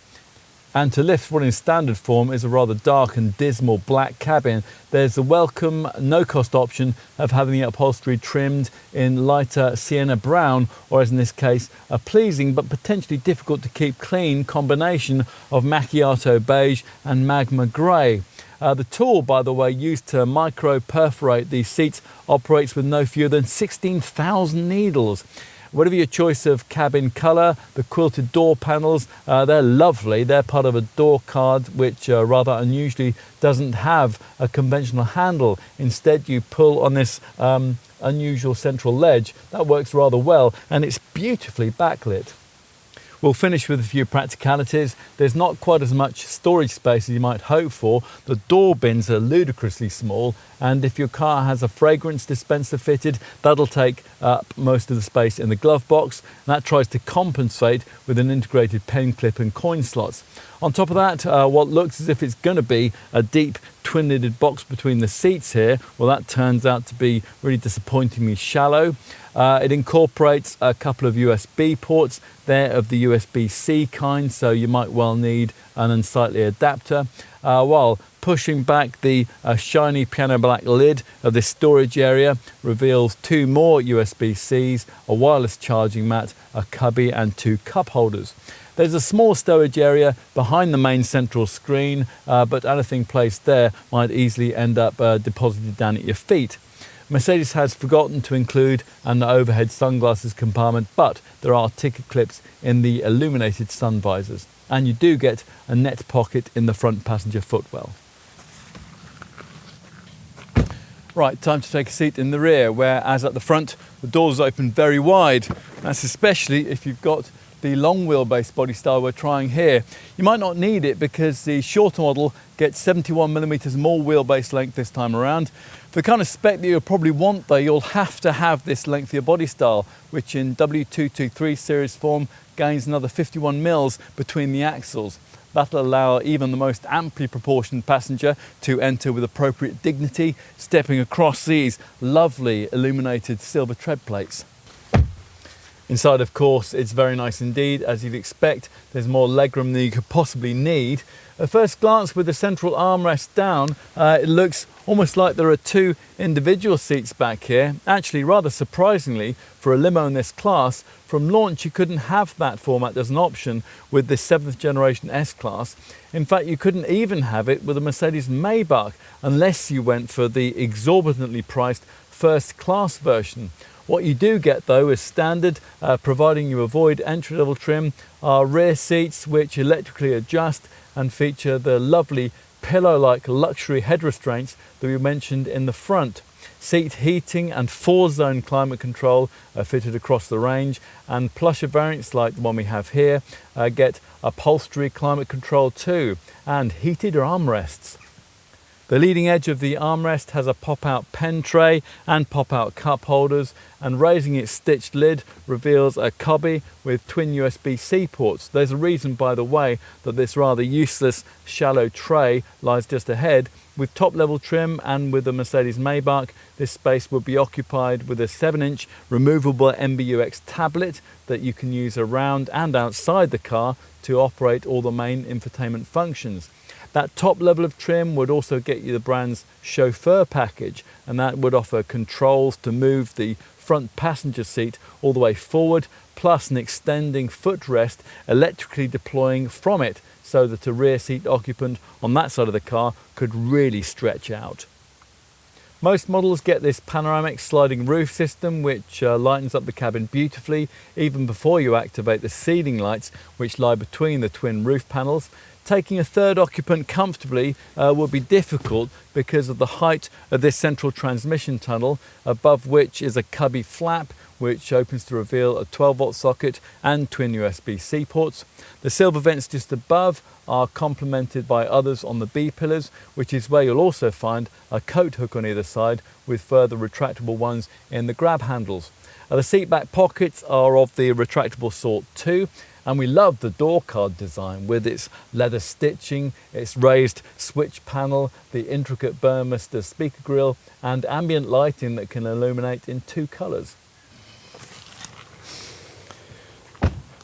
And to lift what in standard form is a rather dark and dismal black cabin, there's the welcome, no-cost option of having the upholstery trimmed in lighter sienna brown, or as in this case, a pleasing but potentially difficult to keep clean combination of macchiato beige and magma grey. The tool, by the way, used to micro-perforate these seats operates with no fewer than 16,000 needles. Whatever your choice of cabin colour, the quilted door panels, they're lovely. They're part of a door card which rather unusually doesn't have a conventional handle. Instead, you pull on this unusual central ledge. That works rather well, and it's beautifully backlit. We'll finish with a few practicalities. There's not quite as much storage space as you might hope for. The door bins are ludicrously small, and if your car has a fragrance dispenser fitted, that'll take up most of the space in the glove box, and that tries to compensate with an integrated pen clip and coin slots. On top of that, what looks as if it's going to be a deep twin-lidded box between the seats here, well, that turns out to be really disappointingly shallow. It incorporates a couple of USB ports. They're of the USB-C kind, so you might well need an unsightly adapter. While pushing back the shiny piano black lid of this storage area reveals two more USB-Cs, a wireless charging mat, a cubby and two cup holders. There's a small storage area behind the main central screen, but anything placed there might easily end up deposited down at your feet. Mercedes has forgotten to include an overhead sunglasses compartment, but there are ticket clips in the illuminated sun visors, and you do get a net pocket in the front passenger footwell. Right, time to take a seat in the rear, where, as at the front, the doors open very wide. That's especially if you've got the long wheelbase body style we're trying here. You might not need it because the shorter model gets 71mm more wheelbase length this time around. For the kind of spec that you'll probably want though, you'll have to have this lengthier body style, which in W223 series form gains another 51mm between the axles. That'll allow even the most amply proportioned passenger to enter with appropriate dignity, stepping across these lovely illuminated silver tread plates. Inside, of course, it's very nice indeed. As you'd expect, there's more legroom than you could possibly need. At first glance, with the central armrest down, it looks almost like there are two individual seats back here. Actually, rather surprisingly, for a limo in this class, from launch you couldn't have that format as an option with the 7th generation S-Class. In fact, you couldn't even have it with a Mercedes Maybach unless you went for the exorbitantly priced first class version. What you do get though is standard, providing you avoid entry-level trim, are rear seats which electrically adjust and feature the lovely pillow-like luxury head restraints that we mentioned in the front. Seat heating and 4-zone climate control are fitted across the range, and plusher variants like the one we have here get upholstery climate control too, and heated armrests. The leading edge of the armrest has a pop-out pen tray and pop-out cup holders, and raising its stitched lid reveals a cubby with twin USB-C ports. There's a reason, by the way, that this rather useless shallow tray lies just ahead. With top-level trim and with the Mercedes Maybach, this space will be occupied with a 7-inch removable MBUX tablet that you can use around and outside the car to operate all the main infotainment functions. That top level of trim would also get you the brand's chauffeur package, and that would offer controls to move the front passenger seat all the way forward, plus an extending footrest electrically deploying from it so that a rear seat occupant on that side of the car could really stretch out. Most models get this panoramic sliding roof system which lightens up the cabin beautifully even before you activate the ceiling lights which lie between the twin roof panels. Taking a third occupant comfortably will be difficult because of the height of this central transmission tunnel, above which is a cubby flap which opens to reveal a 12-volt socket and twin USB-C ports. The silver vents just above are complemented by others on the B-pillars, which is where you'll also find a coat hook on either side with further retractable ones in the grab handles. The seat back pockets are of the retractable sort too, and we love the door card design with its leather stitching, its raised switch panel, the intricate Burmester speaker grille and ambient lighting that can illuminate in two colours.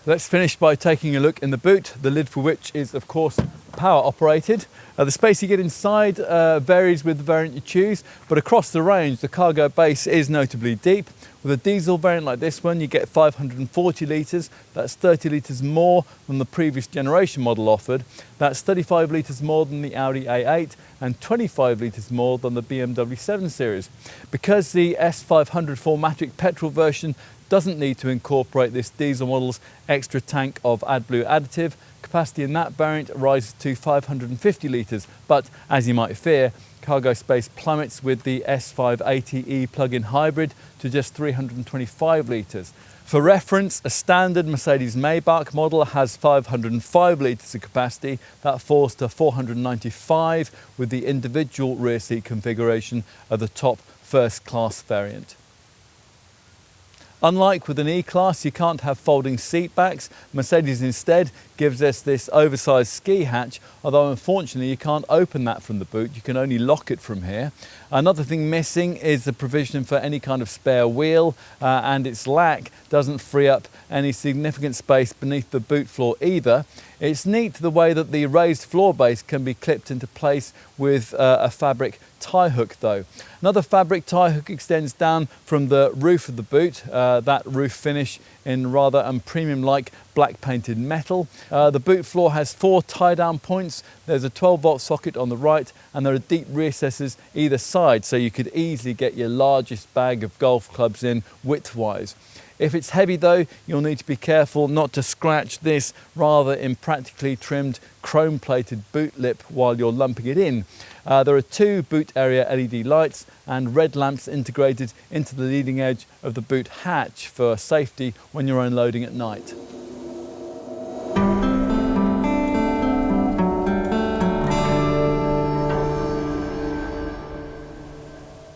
Let's finish by taking a look in the boot, the lid for which is of course power operated. The space you get inside varies with the variant you choose, but across the range the cargo base is notably deep. With a diesel variant like this one you get 540 litres, that's 30 litres more than the previous generation model offered. That's 35 litres more than the Audi A8 and 25 litres more than the BMW 7 Series. Because the S500 4MATIC petrol version doesn't need to incorporate this diesel model's extra tank of AdBlue additive, capacity in that variant rises to 550 litres, but as you might fear, cargo space plummets with the S580e plug-in hybrid to just 325 litres. For reference, a standard Mercedes Maybach model has 505 litres of capacity. That falls to 495 with the individual rear seat configuration of the top first class variant. Unlike with an E-Class, you can't have folding seat backs. Mercedes instead gives us this oversized ski hatch, although unfortunately you can't open that from the boot, you can only lock it from here. Another thing missing is the provision for any kind of spare wheel, and its lack doesn't free up any significant space beneath the boot floor either. It's neat the way that the raised floor base can be clipped into place with a fabric tie hook though. Another fabric tie hook extends down from the roof of the boot, that roof finish in rather premium-like black painted metal. The boot floor has 4 tie-down points. There's a 12-volt socket on the right, and there are deep recesses either side, so you could easily get your largest bag of golf clubs in width-wise. If it's heavy though, you'll need to be careful not to scratch this rather impractically trimmed chrome-plated boot lip while you're lumping it in. There are 2 boot area LED lights and red lamps integrated into the leading edge of the boot hatch for safety when you're unloading at night.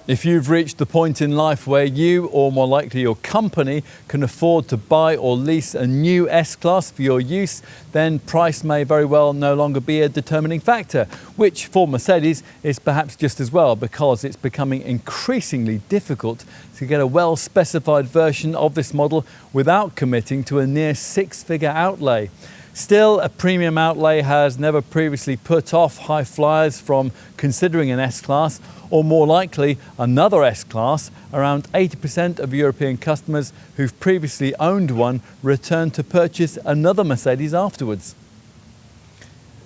If you've reached the point in life where you, or more likely your company, can afford to buy or lease a new S-Class for your use, then price may very well no longer be a determining factor, which for Mercedes is perhaps just as well, because it's becoming increasingly difficult to get a well-specified version of this model without committing to a near 6-figure outlay. Still, a premium outlay has never previously put off high flyers from considering an S-Class, or more likely another S-Class. Around 80% of European customers who've previously owned one return to purchase another Mercedes afterwards.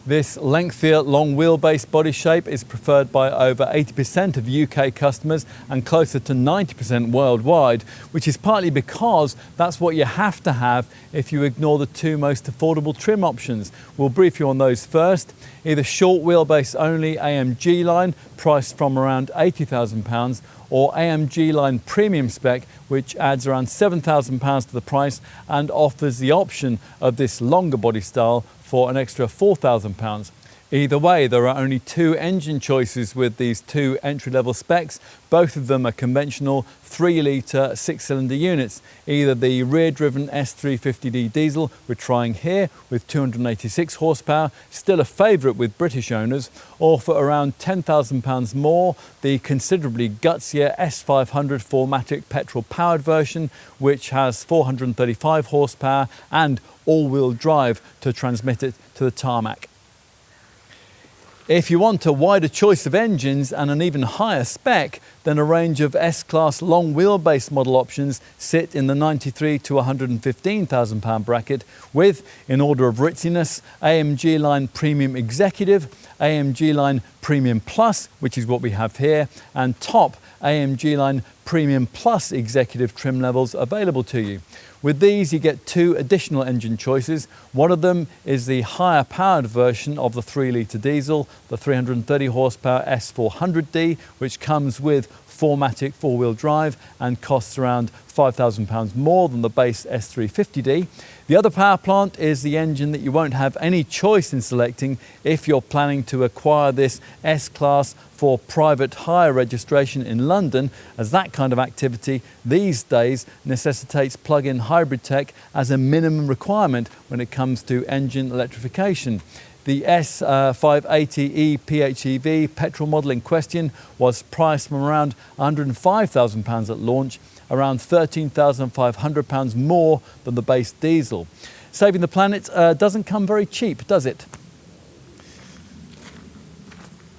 This lengthier, long wheelbase body shape is preferred by over 80% of UK customers and closer to 90% worldwide, which is partly because that's what you have to have if you ignore the 2 most affordable trim options. We'll brief you on those first. Either short wheelbase only AMG line, priced from around £80,000, or AMG line premium spec, which adds around £7,000 to the price and offers the option of this longer body style for an extra £4,000. Either way, there are only 2 engine choices with these 2 entry-level specs. Both of them are conventional 3-litre 6-cylinder units. Either the rear-driven S350D diesel we're trying here with 286 horsepower, still a favourite with British owners, or for around £10,000 more, the considerably gutsier S500 4MATIC petrol-powered version, which has 435 horsepower and all-wheel drive to transmit it to the tarmac. If you want a wider choice of engines and an even higher spec, then a range of S-Class long wheelbase model options sit in the £93,000 to £115,000 bracket with, in order of ritziness, AMG line Premium Executive, AMG line Premium Plus, which is what we have here, and top AMG line Premium Plus Executive trim levels available to you. With these, you get 2 additional engine choices. One of them is the higher powered version of the 3-litre diesel, the 330 horsepower S400D, which comes with 4MATIC 4-wheel drive and costs around £5,000 more than the base S350D. The other power plant is the engine that you won't have any choice in selecting if you're planning to acquire this S-Class for private hire registration in London, as that kind of activity these days necessitates plug-in hybrid tech as a minimum requirement when it comes to engine electrification. The S580e PHEV petrol model in question was priced from around £105,000 at launch, around £13,500 more than the base diesel. Saving the planet doesn't come very cheap, does it?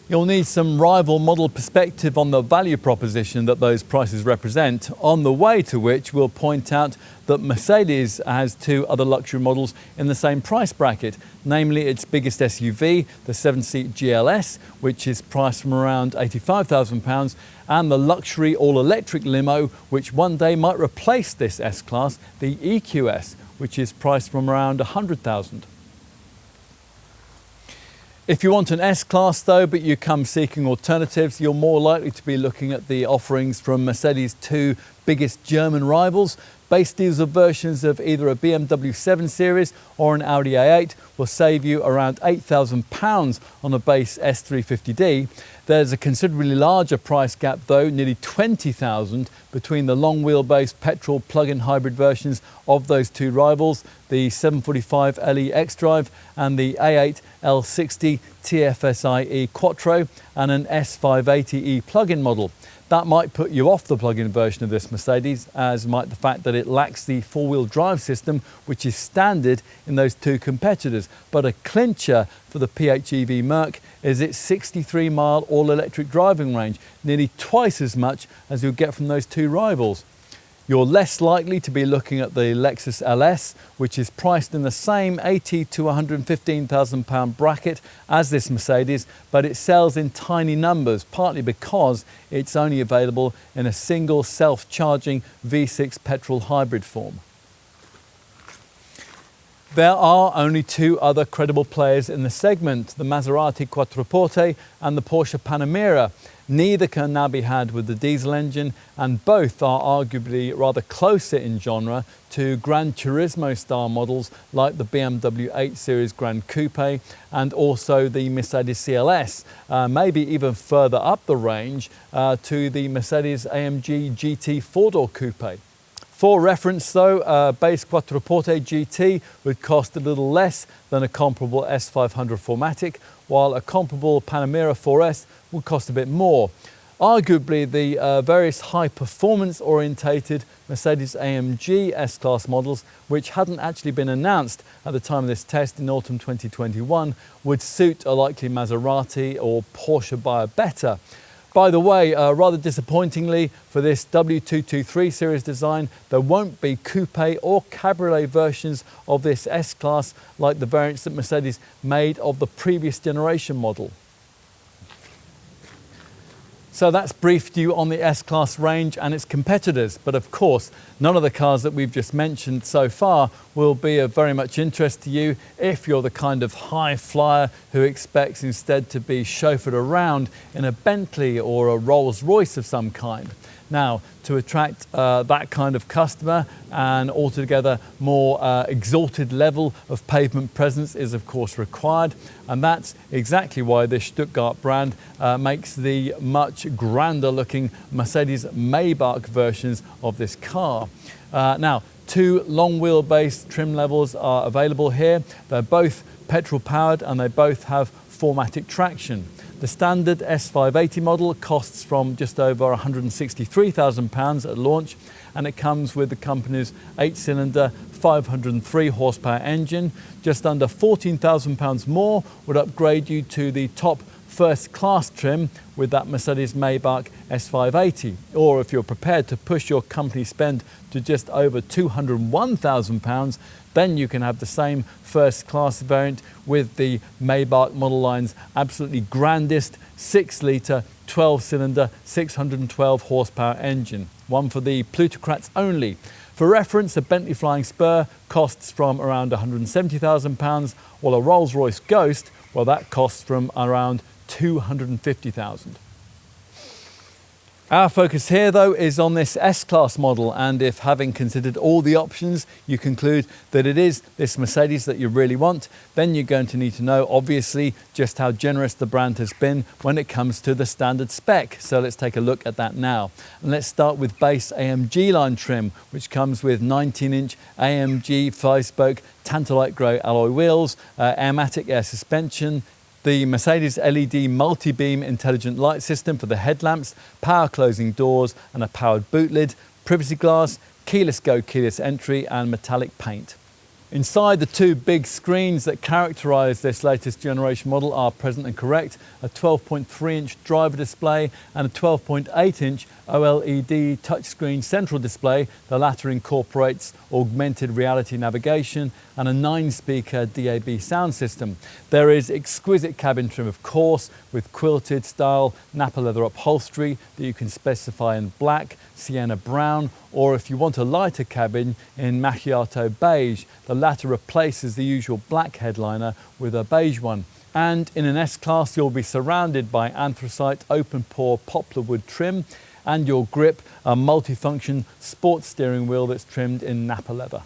You'll need some rival model perspective on the value proposition that those prices represent, on the way to which we'll point out that Mercedes has 2 other luxury models in the same price bracket, namely its biggest SUV, the 7-seat GLS, which is priced from around £85,000, and the luxury all-electric limo, which one day might replace this S-Class, the EQS, which is priced from around £100,000. If you want an S-Class though, but you come seeking alternatives, you're more likely to be looking at the offerings from Mercedes' 2 biggest German rivals. Base diesel versions of either a BMW 7 Series or an Audi A8 will save you around £8,000 on a base S350D. There's a considerably larger price gap though, nearly £20,000 between the long wheelbase petrol plug-in hybrid versions of those two rivals, the 745 LE X-Drive and the A8 L60 TFSI-E Quattro and an S580E plug-in model. That might put you off the plug-in version of this Mercedes, as might the fact that it lacks the four-wheel drive system, which is standard in those two competitors. But a clincher for the PHEV Merc is its 63-mile all-electric driving range, nearly twice as much as you'll get from those two rivals. You're less likely to be looking at the Lexus LS, which is priced in the same £80,000 to £115,000 bracket as this Mercedes, but it sells in tiny numbers, partly because it's only available in a single self-charging V6 petrol hybrid form. There are only two other credible players in the segment, the Maserati Quattroporte and the Porsche Panamera. Neither can now be had with the diesel engine, and both are arguably rather closer in genre to Gran Turismo style models like the BMW 8 Series Gran Coupe and also the Mercedes CLS, maybe even further up the range to the Mercedes-AMG GT 4-door coupe. For reference though, base Quattroporte GT would cost a little less than a comparable S500 4MATIC, while a comparable Panamera 4S would cost a bit more. Arguably, the various high-performance orientated Mercedes-AMG S-Class models, which hadn't actually been announced at the time of this test in autumn 2021, would suit a likely Maserati or Porsche buyer better. By the way, rather disappointingly for this W223 series design, there won't be coupe or cabriolet versions of this S-Class like the variants that Mercedes made of the previous generation model. So that's briefed you on the S-Class range and its competitors, but of course none of the cars that we've just mentioned so far will be of very much interest to you if you're the kind of high flyer who expects instead to be chauffeured around in a Bentley or a Rolls-Royce of some kind. Now, to attract that kind of customer and altogether more exalted level of pavement presence is of course required, and that's exactly why this Stuttgart brand makes the much grander looking Mercedes Maybach versions of this car. Now, two long wheelbase trim levels are available here. They're both petrol powered and they both have 4MATIC traction. The standard S580 model costs from just over £163,000 at launch, and it comes with the company's 8-cylinder 503 horsepower engine. Just under £14,000 more would upgrade you to the top first class trim with that Mercedes Maybach S580, or if you're prepared to push your company spend to just over £201,000, then you can have the same first class variant with the Maybach model line's absolutely grandest 6-litre 12-cylinder 612 horsepower engine, one for the plutocrats only. For reference, a Bentley Flying Spur costs from around £170,000, while a Rolls-Royce Ghost, well, that costs from around £250,000. Our focus here though is on this S-Class model, and if having considered all the options you conclude that it is this Mercedes that you really want, then you're going to need to know obviously just how generous the brand has been when it comes to the standard spec. So let's take a look at that now, and let's start with base AMG line trim, which comes with 19-inch AMG 5-spoke Tantalite grey alloy wheels, Airmatic air suspension, the Mercedes LED multi-beam intelligent light system for the headlamps, power closing doors and a powered boot lid, privacy glass, keyless go, keyless entry and metallic paint. Inside, the two big screens that characterise this latest generation model are present and correct: a 12.3-inch driver display and a 12.8-inch OLED touchscreen central display. The latter incorporates augmented reality navigation and a 9-speaker DAB sound system. There is exquisite cabin trim, of course, with quilted style Napa leather upholstery that you can specify in black, sienna brown, or if you want a lighter cabin, in macchiato beige. The latter replaces the usual black headliner with a beige one. And in an S-Class, you'll be surrounded by anthracite open pore poplar wood trim, and your grip, a multifunction sports steering wheel that's trimmed in Napa leather.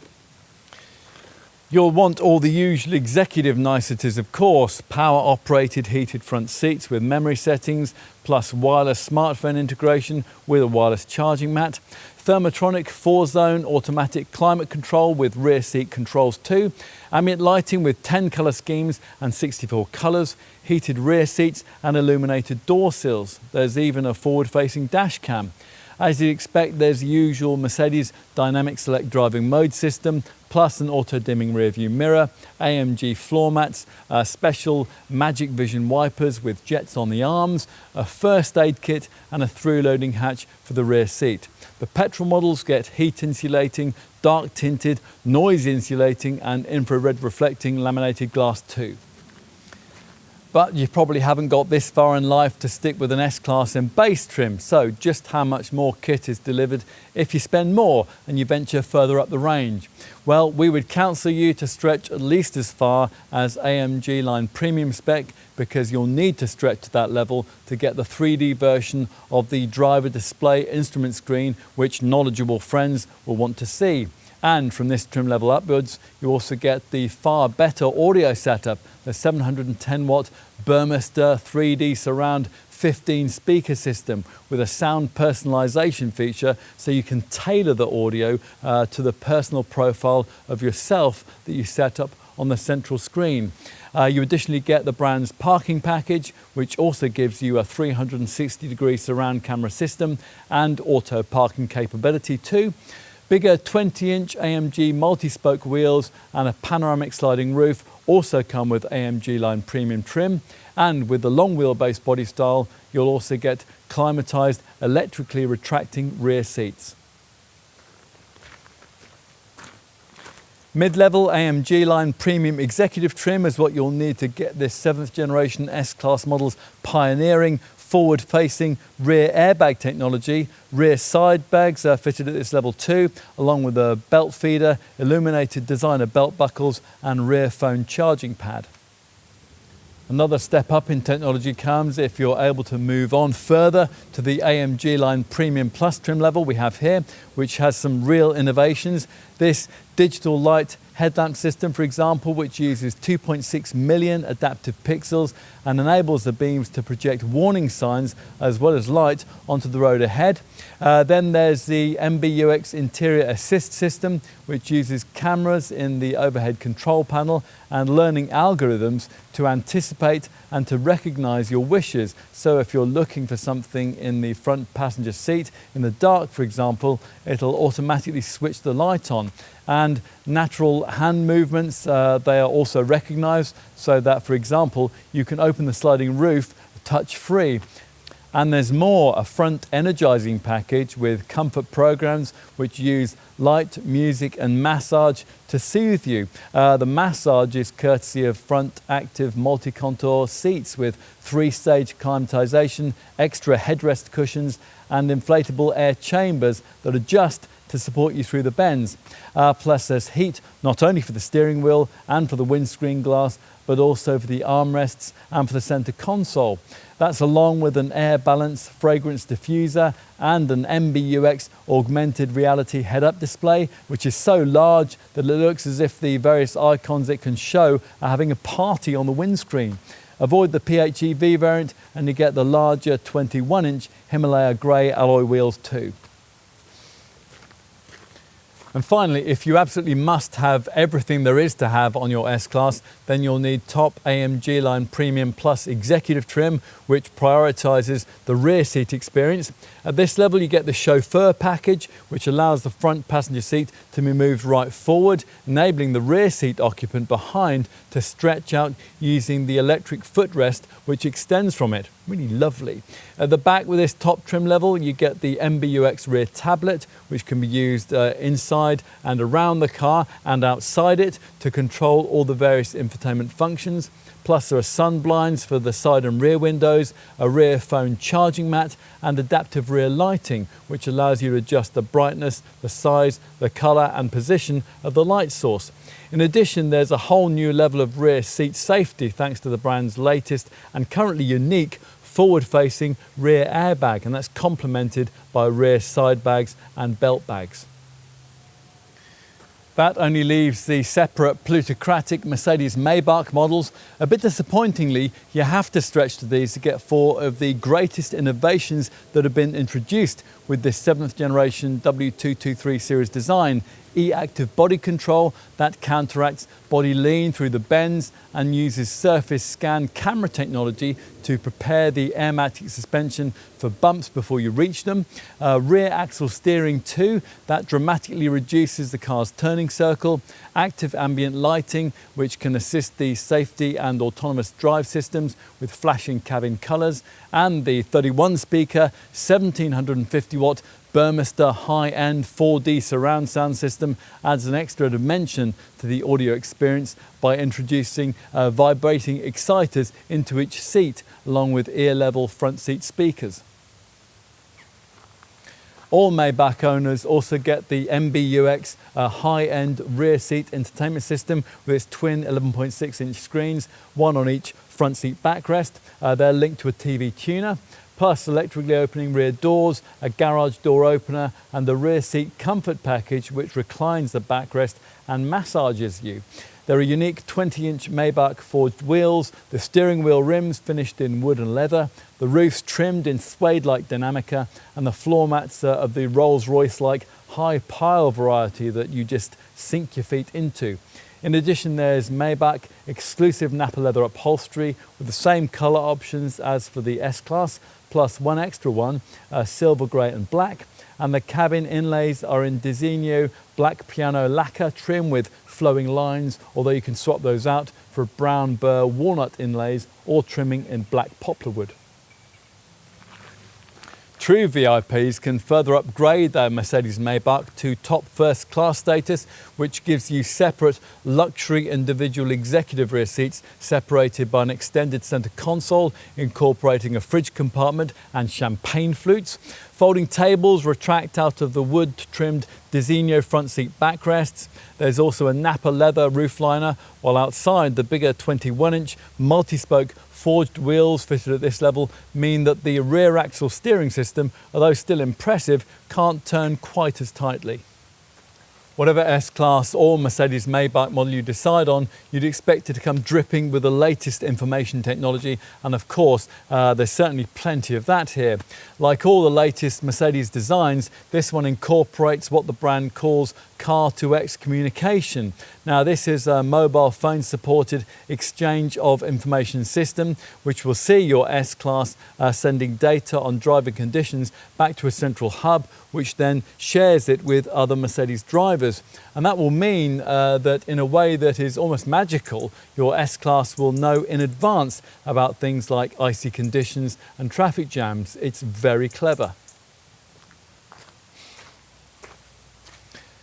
You'll want all the usual executive niceties, of course: power operated heated front seats with memory settings, plus wireless smartphone integration with a wireless charging mat, thermotronic 4-zone automatic climate control with rear seat controls too, ambient lighting with 10 colour schemes and 64 colours, heated rear seats and illuminated door sills. There's even a forward-facing dash cam. As you'd expect, there's the usual Mercedes dynamic select driving mode system, plus an auto-dimming rear view mirror, AMG floor mats, special Magic Vision wipers with jets on the arms, a first aid kit and a through-loading hatch for the rear seat. The petrol models get heat insulating, dark tinted, noise insulating and infrared reflecting laminated glass too. But you probably haven't got this far in life to stick with an S-Class in base trim, so just how much more kit is delivered if you spend more and you venture further up the range? Well, we would counsel you to stretch at least as far as AMG line premium spec, because you'll need to stretch to that level to get the 3D version of the driver display instrument screen, which knowledgeable friends will want to see. And from this trim level upwards, you also get the far better audio setup, the 710 watt Burmester 3D surround 15 speaker system with a sound personalization feature, so you can tailor the audio to the personal profile of yourself that you set up on the central screen. You additionally get the brand's parking package, which also gives you a 360-degree surround camera system and auto parking capability too. Bigger 20-inch AMG multi-spoke wheels and a panoramic sliding roof also come with AMG line premium trim. And with the long wheelbase body style, you'll also get climatised, electrically retracting rear seats. Mid-level AMG line premium executive trim is what you'll need to get this 7th generation S-Class model's pioneering forward-facing rear airbag technology. Rear side bags are fitted at this level too, along with a belt feeder, illuminated designer belt buckles and rear phone charging pad. Another step up in technology comes if you're able to move on further to the AMG line Premium Plus trim level we have here, which has some real innovations. This digital light headlamp system, for example, which uses 2.6 million adaptive pixels and enables the beams to project warning signs as well as light onto the road ahead. Then there's the MBUX interior assist system, which uses cameras in the overhead control panel and learning algorithms to anticipate and to recognize your wishes. So if you're looking for something in the front passenger seat in the dark, for example, it'll automatically switch the light on. And natural hand movements, they are also recognized, so that, for example, you can open the sliding roof touch-free. And there's more, a front energizing package with comfort programs which use light, music and massage to soothe you. The massage is courtesy of front active multi-contour seats with 3-stage climatization, extra headrest cushions and inflatable air chambers that adjust to support you through the bends. Plus there's heat not only for the steering wheel and for the windscreen glass, but also for the armrests and for the center console. That's along with an air balance fragrance diffuser and an MBUX augmented reality head-up display, which is so large that it looks as if the various icons it can show are having a party on the windscreen. Avoid the PHEV variant and you get the larger 21-inch Himalaya grey alloy wheels too. And finally, if you absolutely must have everything there is to have on your S-Class, then you'll need top AMG line Premium Plus executive trim, which prioritizes the rear seat experience. At this level, you get the chauffeur package, which allows the front passenger seat to be moved right forward, enabling the rear seat occupant behind to stretch out using the electric footrest, which extends from it. Really lovely. At the back with this top trim level, you get the MBUX rear tablet, which can be used inside and around the car and outside it to control all the various infotainment functions. Plus there are sun blinds for the side and rear windows, a rear phone charging mat and adaptive rear lighting, which allows you to adjust the brightness, the size, the colour and position of the light source. In addition, there's a whole new level of rear seat safety thanks to the brand's latest and currently unique forward-facing rear airbag, and that's complemented by rear side bags and belt bags. That only leaves the separate plutocratic Mercedes Maybach models. A bit disappointingly, you have to stretch to these to get 4 of the greatest innovations that have been introduced with this 7th generation W223 series design. E-active body control that counteracts body lean through the bends and uses surface scan camera technology to prepare the airmatic suspension for bumps before you reach them. Rear axle steering too, that dramatically reduces the car's turning circle. Active ambient lighting, which can assist the safety and autonomous drive systems with flashing cabin colours. And the 31 speaker, 1750 watt Burmester high-end 4D surround sound system adds an extra dimension to the audio experience by introducing vibrating exciters into each seat, along with ear-level front seat speakers. All Maybach owners also get the MBUX high-end rear seat entertainment system with its twin 11.6-inch screens, one on each front seat backrest. They're linked to a TV tuner, plus electrically opening rear doors, a garage door opener, and the rear seat comfort package, which reclines the backrest and massages you. There are unique 20-inch Maybach forged wheels, the steering wheel rims finished in wood and leather, the roofs trimmed in suede-like Dynamica, and the floor mats of the Rolls-Royce-like high pile variety that you just sink your feet into. In addition, there's Maybach exclusive Napa leather upholstery with the same colour options as for the S-Class, plus one extra one, silver, grey and black. And the cabin inlays are in Designo black piano lacquer trim with flowing lines, although you can swap those out for brown burr walnut inlays or trimming in black poplar wood. True VIPs can further upgrade their Mercedes Maybach to top first class status, which gives you separate luxury individual executive rear seats separated by an extended centre console incorporating a fridge compartment and champagne flutes. Folding tables retract out of the wood-trimmed Designo front seat backrests. There's also a Napa leather roofliner, while outside the bigger 21-inch multi-spoke forged wheels fitted at this level mean that the rear axle steering system, although still impressive, can't turn quite as tightly. Whatever S-Class or Mercedes Maybach model you decide on, you'd expect it to come dripping with the latest information technology, and of course there's certainly plenty of that here. Like all the latest Mercedes designs, this one incorporates what the brand calls Car2X communication. Now this is a mobile phone supported exchange of information system which will see your S-Class sending data on driving conditions back to a central hub, which then shares it with other Mercedes drivers. And that will mean that in a way that is almost magical, your S-Class will know in advance about things like icy conditions and traffic jams. It's very clever.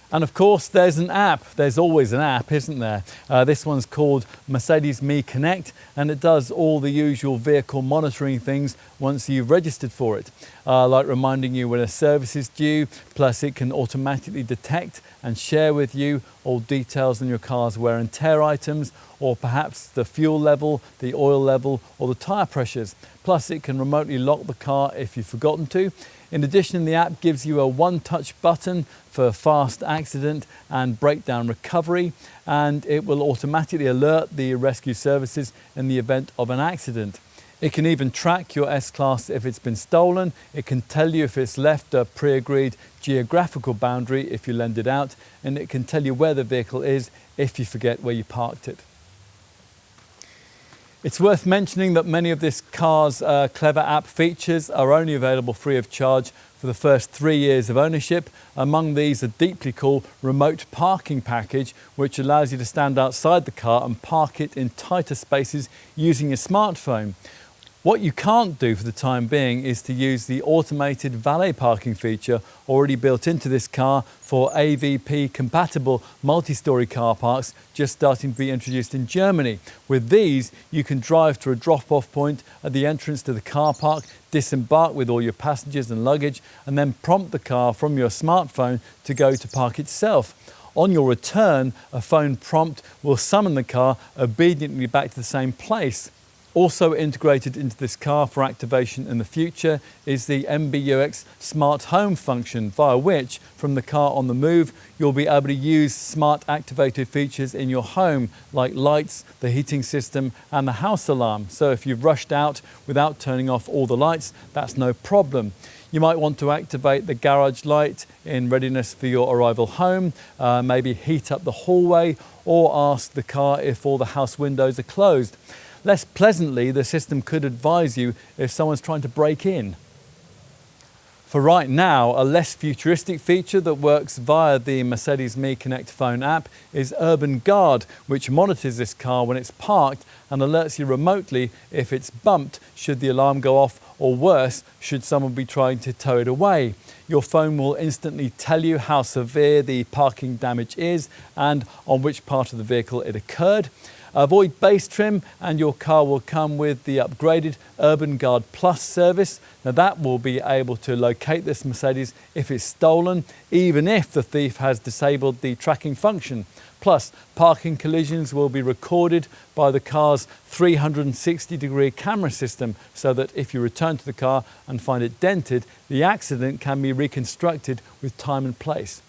And of course there's an app. There's always an app, isn't there? This one's called Mercedes Me Connect, and it does all the usual vehicle monitoring things once you've registered for it, like reminding you when a service is due, plus it can automatically detect and share with you all details on your car's wear and tear items, or perhaps the fuel level, the oil level, or the tyre pressures. Plus it can remotely lock the car if you've forgotten to. In addition, the app gives you a one-touch button for fast accident and breakdown recovery, and it will automatically alert the rescue services in the event of an accident. It can even track your S-Class if it's been stolen. It can tell you if it's left a pre-agreed geographical boundary if you lend it out, and it can tell you where the vehicle is if you forget where you parked it. It's worth mentioning that many of this car's clever app features are only available free of charge for the first 3 years of ownership. Among these, a deeply cool remote parking package, which allows you to stand outside the car and park it in tighter spaces using your smartphone. What you can't do for the time being is to use the automated valet parking feature already built into this car for AVP compatible multi-storey car parks just starting to be introduced in Germany. With these, you can drive to a drop-off point at the entrance to the car park, disembark with all your passengers and luggage, and then prompt the car from your smartphone to go to park itself. On your return, a phone prompt will summon the car obediently back to the same place. Also integrated into this car for activation in the future is the MBUX Smart Home function, via which, from the car on the move, you'll be able to use smart activated features in your home, like lights, the heating system and the house alarm. So if you've rushed out without turning off all the lights, that's no problem. You might want to activate the garage light in readiness for your arrival home, maybe heat up the hallway, or ask the car if all the house windows are closed. Less pleasantly, the system could advise you if someone's trying to break in. For right now, a less futuristic feature that works via the Mercedes Me Connect phone app is Urban Guard, which monitors this car when it's parked and alerts you remotely if it's bumped should the alarm go off, or worse, should someone be trying to tow it away. Your phone will instantly tell you how severe the parking damage is and on which part of the vehicle it occurred. Avoid base trim and your car will come with the upgraded Urban Guard Plus service. Now that will be able to locate this Mercedes if it's stolen, even if the thief has disabled the tracking function. Plus, parking collisions will be recorded by the car's 360-degree camera system, so that if you return to the car and find it dented, the accident can be reconstructed with time and place.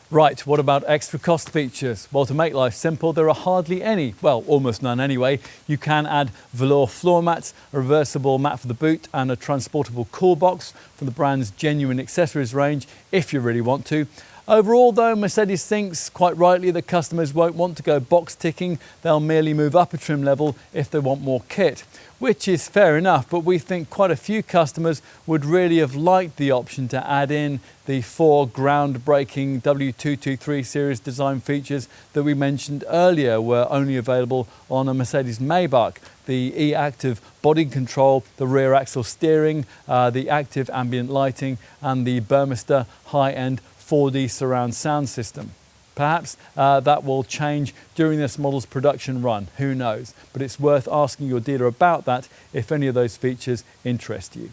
Right, what about extra cost features? Well, to make life simple, there are hardly any, well, almost none anyway. You can add velour floor mats, a reversible mat for the boot and a transportable cool box from the brand's genuine accessories range if you really want to. Overall though, Mercedes thinks, quite rightly, that customers won't want to go box ticking. They'll merely move up a trim level if they want more kit, which is fair enough, but we think quite a few customers would really have liked the option to add in the 4 groundbreaking W223 series design features that we mentioned earlier were only available on a Mercedes Maybach. The e-active body control, the rear axle steering, the active ambient lighting and the Burmester high-end 4D surround sound system. Perhaps that will change during this model's production run, who knows? But it's worth asking your dealer about that if any of those features interest you.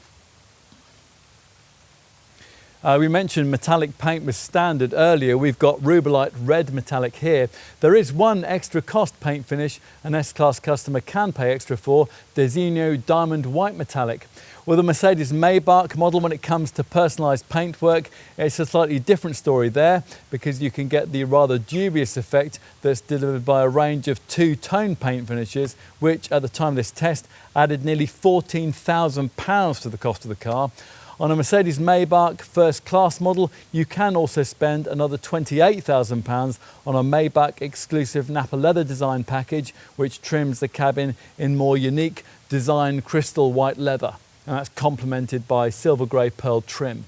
We mentioned metallic paint was standard earlier. We've got Rubelite Red Metallic here. There is one extra cost paint finish an S-Class customer can pay extra for, Designo Diamond White Metallic. With a Mercedes Maybach model, when it comes to personalised paintwork, it's a slightly different story there, because you can get the rather dubious effect that's delivered by a range of 2-tone paint finishes, which at the time of this test added nearly £14,000 to the cost of the car. On a Mercedes Maybach first class model, you can also spend another £28,000 on a Maybach exclusive Napa leather design package, which trims the cabin in more unique design crystal white leather. And that's complemented by silver grey pearl trim.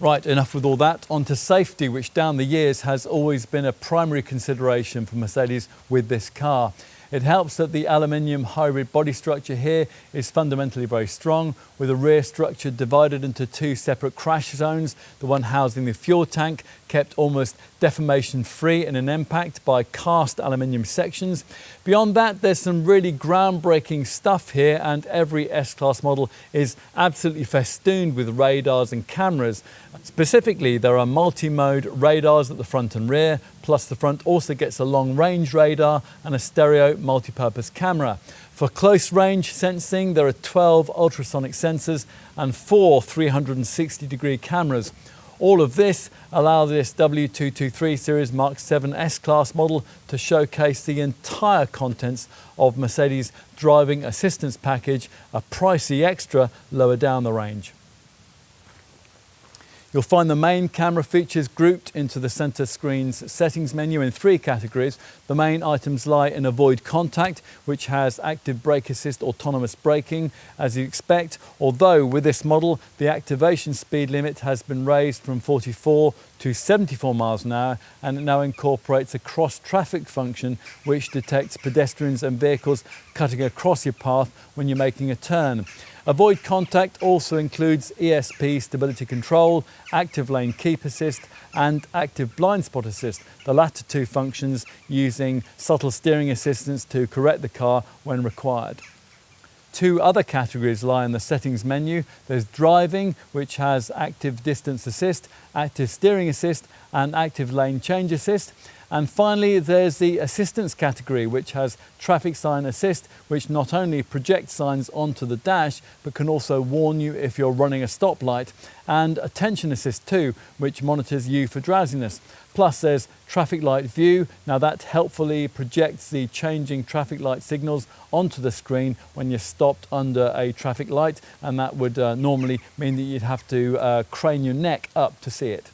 Right, enough with all that. On to safety, which down the years has always been a primary consideration for Mercedes with this car. It helps that the aluminium hybrid body structure here is fundamentally very strong, with a rear structure divided into 2 separate crash zones, the one housing the fuel tank kept almost deformation free in an impact by cast aluminium sections. Beyond that, there's some really groundbreaking stuff here, and every S-Class model is absolutely festooned with radars and cameras. Specifically, there are multi-mode radars at the front and rear, plus the front also gets a long-range radar and a stereo multi-purpose camera. For close range sensing, there are 12 ultrasonic sensors and 4 360-degree cameras. All of this allows this W223 Series Mark 7 S-Class model to showcase the entire contents of Mercedes' driving assistance package, a pricey extra lower down the range. You'll find the main camera features grouped into the center screen's settings menu in 3 categories. The main items lie in avoid contact, which has active brake assist autonomous braking, as you expect, although with this model, the activation speed limit has been raised from 44 to 74 miles an hour, and it now incorporates a cross-traffic function which detects pedestrians and vehicles cutting across your path when you're making a turn. Avoid contact also includes ESP stability control, active lane keep assist and active blind spot assist, the latter 2 functions using subtle steering assistance to correct the car when required. 2 other categories lie in the settings menu. There's driving, which has active distance assist, active steering assist and active lane change assist. And finally, there's the assistance category, which has traffic sign assist, which not only projects signs onto the dash, but can also warn you if you're running a stoplight, and attention assist too, which monitors you for drowsiness. Plus there's traffic light view. Now that helpfully projects the changing traffic light signals onto the screen when you're stopped under a traffic light, and that would normally mean that you'd have to crane your neck up to see it.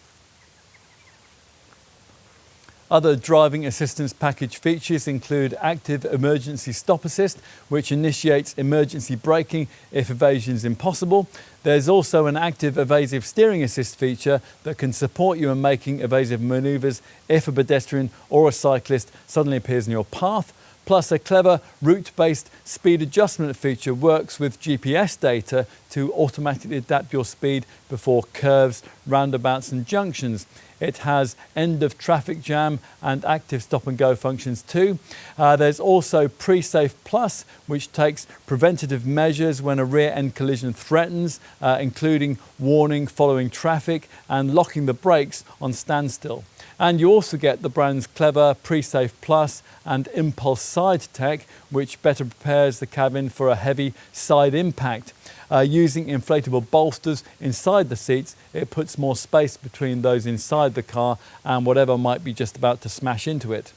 Other driving assistance package features include active emergency stop assist, which initiates emergency braking if evasion is impossible. There's also an active evasive steering assist feature that can support you in making evasive manoeuvres if a pedestrian or a cyclist suddenly appears in your path. Plus, a clever route-based speed adjustment feature works with GPS data to automatically adapt your speed before curves, roundabouts and junctions. It has end of traffic jam and active stop and go functions too. There's also Pre-Safe Plus, which takes preventative measures when a rear end collision threatens, including warning following traffic and locking the brakes on standstill. And you also get the brand's clever Pre-Safe Plus and Impulse Side Tech, which better prepares the cabin for a heavy side impact. Using inflatable bolsters inside the seats, it puts more space between those inside the car and whatever might be just about to smash into it.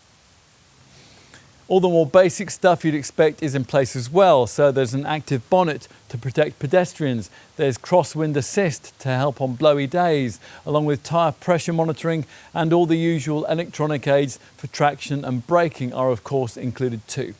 All the more basic stuff you'd expect is in place as well. So there's an active bonnet to protect pedestrians. There's crosswind assist to help on blowy days, along with tyre pressure monitoring, and all the usual electronic aids for traction and braking are of course included too.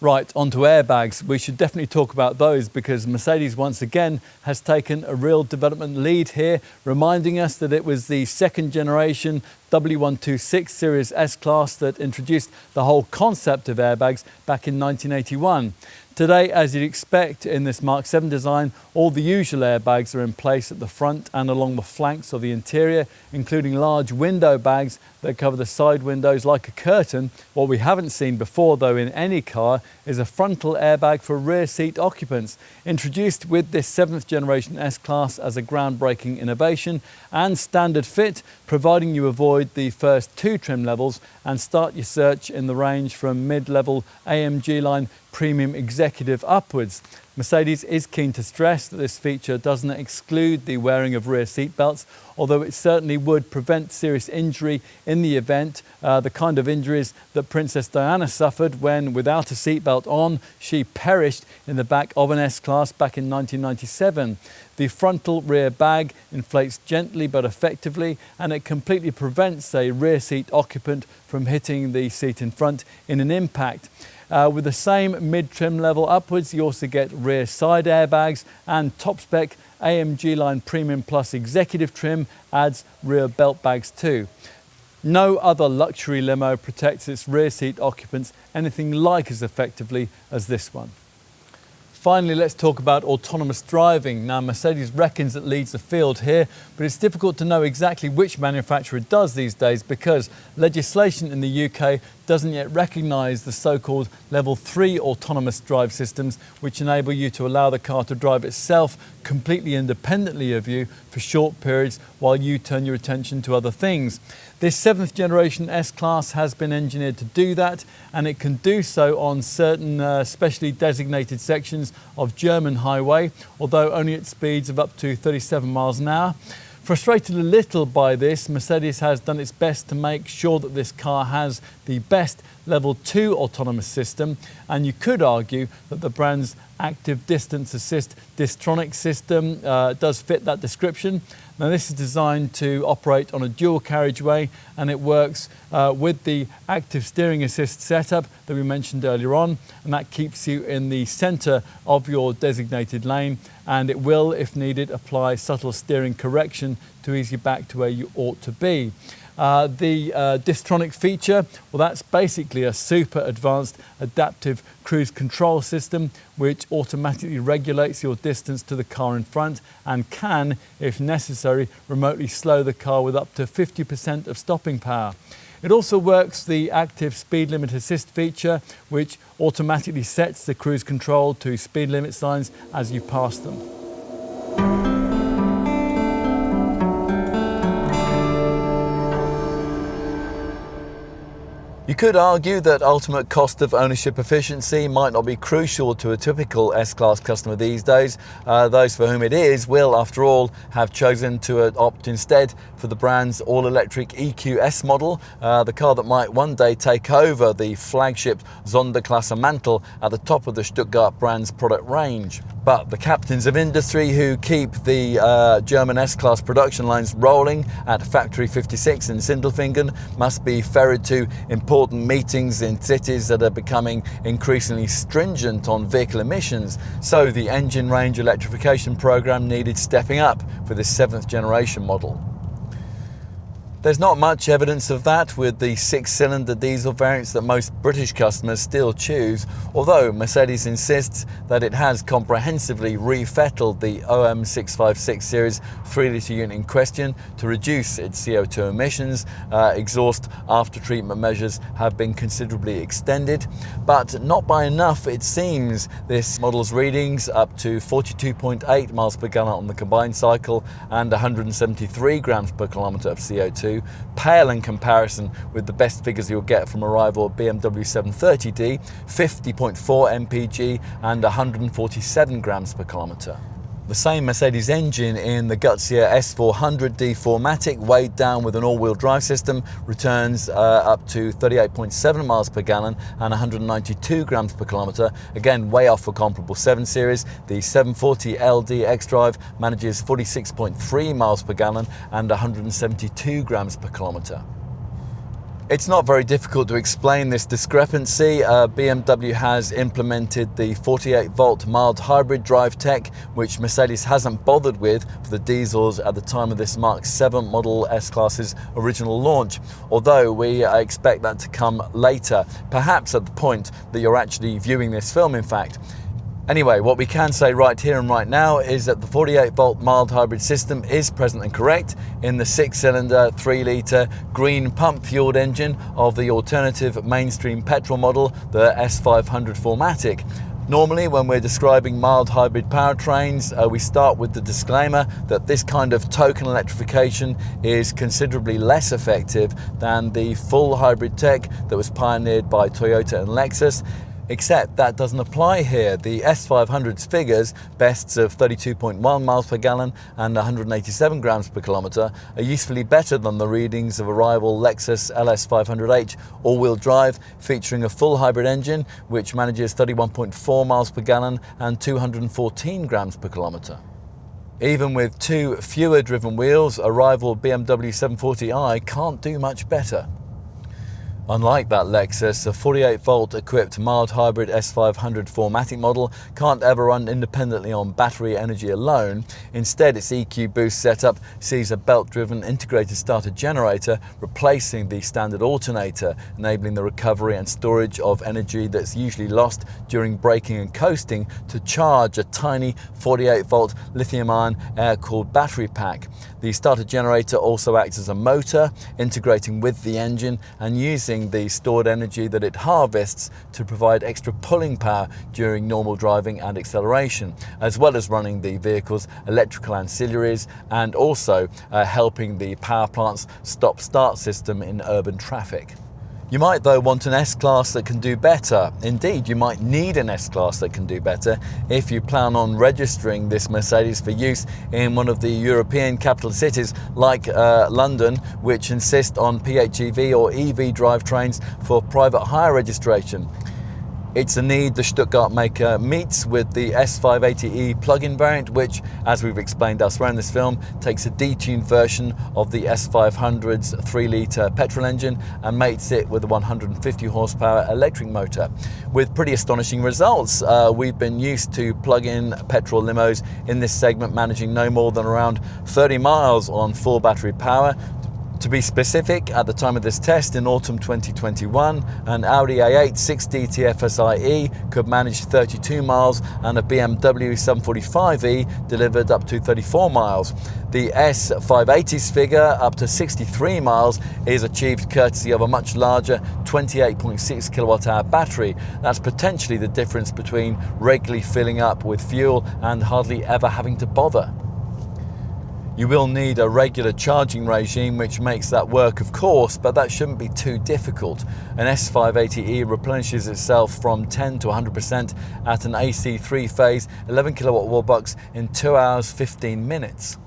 Right, onto airbags. We should definitely talk about those because Mercedes once again has taken a real development lead here, reminding us that it was the second generation W126 Series S-Class that introduced the whole concept of airbags back in 1981. Today, as you'd expect in this Mark 7 design, all the usual airbags are in place at the front and along the flanks of the interior, including large window bags that cover the side windows like a curtain. What we haven't seen before though in any car is a frontal airbag for rear seat occupants, introduced with this 7th generation S-Class as a groundbreaking innovation and standard fit, providing you avoid the first 2 trim levels and start your search in the range from mid-level AMG line Premium Executive upwards. Mercedes is keen to stress that this feature doesn't exclude the wearing of rear seat belts, although it certainly would prevent serious injury in the event, the kind of injuries that Princess Diana suffered when, without a seatbelt on, she perished in the back of an S-Class back in 1997. The frontal rear bag inflates gently but effectively, and it completely prevents a rear seat occupant from hitting the seat in front in an impact. With the same mid-trim level upwards, you also get rear side airbags, and top-spec AMG line Premium Plus Executive trim adds rear belt bags too. No other luxury limo protects its rear seat occupants anything like as effectively as this one. Finally, let's talk about autonomous driving. Now, Mercedes reckons it leads the field here, but it's difficult to know exactly which manufacturer does these days because legislation in the UK doesn't yet recognise the so-called Level 3 autonomous drive systems, which enable you to allow the car to drive itself completely independently of you for short periods while you turn your attention to other things. This 7th generation S-Class has been engineered to do that, and it can do so on certain specially designated sections of German highway, although only at speeds of up to 37 miles an hour. Frustrated a little by this, Mercedes has done its best to make sure that this car has the best Level 2 autonomous system, and you could argue that the brand's active distance assist Distronic system does fit that description. Now, this is designed to operate on a dual carriageway, and it works with the active steering assist setup that we mentioned earlier on, and that keeps you in the centre of your designated lane, and it will, if needed, apply subtle steering correction to ease you back to where you ought to be. The Distronic feature, well, that's basically a super advanced adaptive cruise control system which automatically regulates your distance to the car in front and can, if necessary, remotely slow the car with up to 50% of stopping power. It also works the active speed limit assist feature, which automatically sets the cruise control to speed limit signs as you pass them. You could argue that ultimate cost of ownership efficiency might not be crucial to a typical S-Class customer these days. Those for whom it is will, after all, have chosen to opt instead for the brand's all-electric EQS model, the car that might one day take over the flagship Sonderklasse mantle at the top of the Stuttgart brand's product range. But the captains of industry who keep the German S-Class production lines rolling at Factory 56 in Sindelfingen must be ferried to important meetings in cities that are becoming increasingly stringent on vehicle emissions. So the engine range electrification program needed stepping up for this 7th generation model. There's not much evidence of that with the 6-cylinder diesel variants that most British customers still choose, although Mercedes insists that it has comprehensively refettled the OM656 series 3-litre unit in question to reduce its CO2 emissions. Exhaust after-treatment measures have been considerably extended, but not by enough it seems. This model's readings up to 42.8 miles per gallon on the combined cycle and 173 grams per kilometre of CO2 pale in comparison with the best figures you'll get from a rival BMW 730D, 50.4 mpg and 147 grams per kilometre. The same Mercedes engine in the gutsier S400 D4matic, weighed down with an all-wheel drive system, returns up to 38.7 miles per gallon and 192 grams per kilometre, again way off a comparable 7 Series. The 740 LD xDrive manages 46.3 miles per gallon and 172 grams per kilometre. It's not very difficult to explain this discrepancy. BMW has implemented the 48-volt mild hybrid drive tech, which Mercedes hasn't bothered with for the diesels at the time of this Mark 7 model S-Class's original launch, although we expect that to come later, perhaps at the point that you're actually viewing this film, in fact. Anyway, what we can say right here and right now is that the 48-volt mild hybrid system is present and correct in the 6-cylinder, 3-litre green pump-fueled engine of the alternative mainstream petrol model, the S500 4matic. Normally, when we're describing mild hybrid powertrains, we start with the disclaimer that this kind of token electrification is considerably less effective than the full hybrid tech that was pioneered by Toyota and Lexus. Except that doesn't apply here. The S500's figures, bests of 32.1 miles per gallon and 187 grams per kilometre, are usefully better than the readings of a rival Lexus LS500H all-wheel drive, featuring a full hybrid engine which manages 31.4 miles per gallon and 214 grams per kilometre. Even with 2 fewer driven wheels, a rival BMW 740i can't do much better. Unlike that Lexus, a 48-volt equipped mild hybrid S500 4matic model can't ever run independently on battery energy alone. Instead, its EQ Boost setup sees a belt-driven integrated starter generator replacing the standard alternator, enabling the recovery and storage of energy that's usually lost during braking and coasting to charge a tiny 48-volt lithium-ion air-cooled battery pack. The starter generator also acts as a motor, integrating with the engine and using the stored energy that it harvests to provide extra pulling power during normal driving and acceleration, as well as running the vehicle's electrical ancillaries and also helping the power plant's stop-start system in urban traffic. You might though want an S-Class that can do better. Indeed, you might need an S-Class that can do better if you plan on registering this Mercedes for use in one of the European capital cities like London, which insist on PHEV or EV drivetrains for private hire registration. It's a need the Stuttgart maker meets with the S580e plug-in variant, which, as we've explained elsewhere in this film, takes a detuned version of the S500's 3-litre petrol engine and mates it with a 150 horsepower electric motor. With pretty astonishing results. We've been used to plug-in petrol limos in this segment managing no more than around 30 miles on full battery power. To be specific, at the time of this test in autumn 2021, an Audi A8 6D TFSI-E could manage 32 miles and a BMW 745e delivered up to 34 miles. The S580's figure, up to 63 miles, is achieved courtesy of a much larger 28.6 kilowatt-hour battery. That's potentially the difference between regularly filling up with fuel and hardly ever having to bother. You will need a regular charging regime, which makes that work, of course, but that shouldn't be too difficult. An S580e replenishes itself from 10 to 100% at an AC 3-phase 11 kilowatt wall box in 2 hours 15 minutes.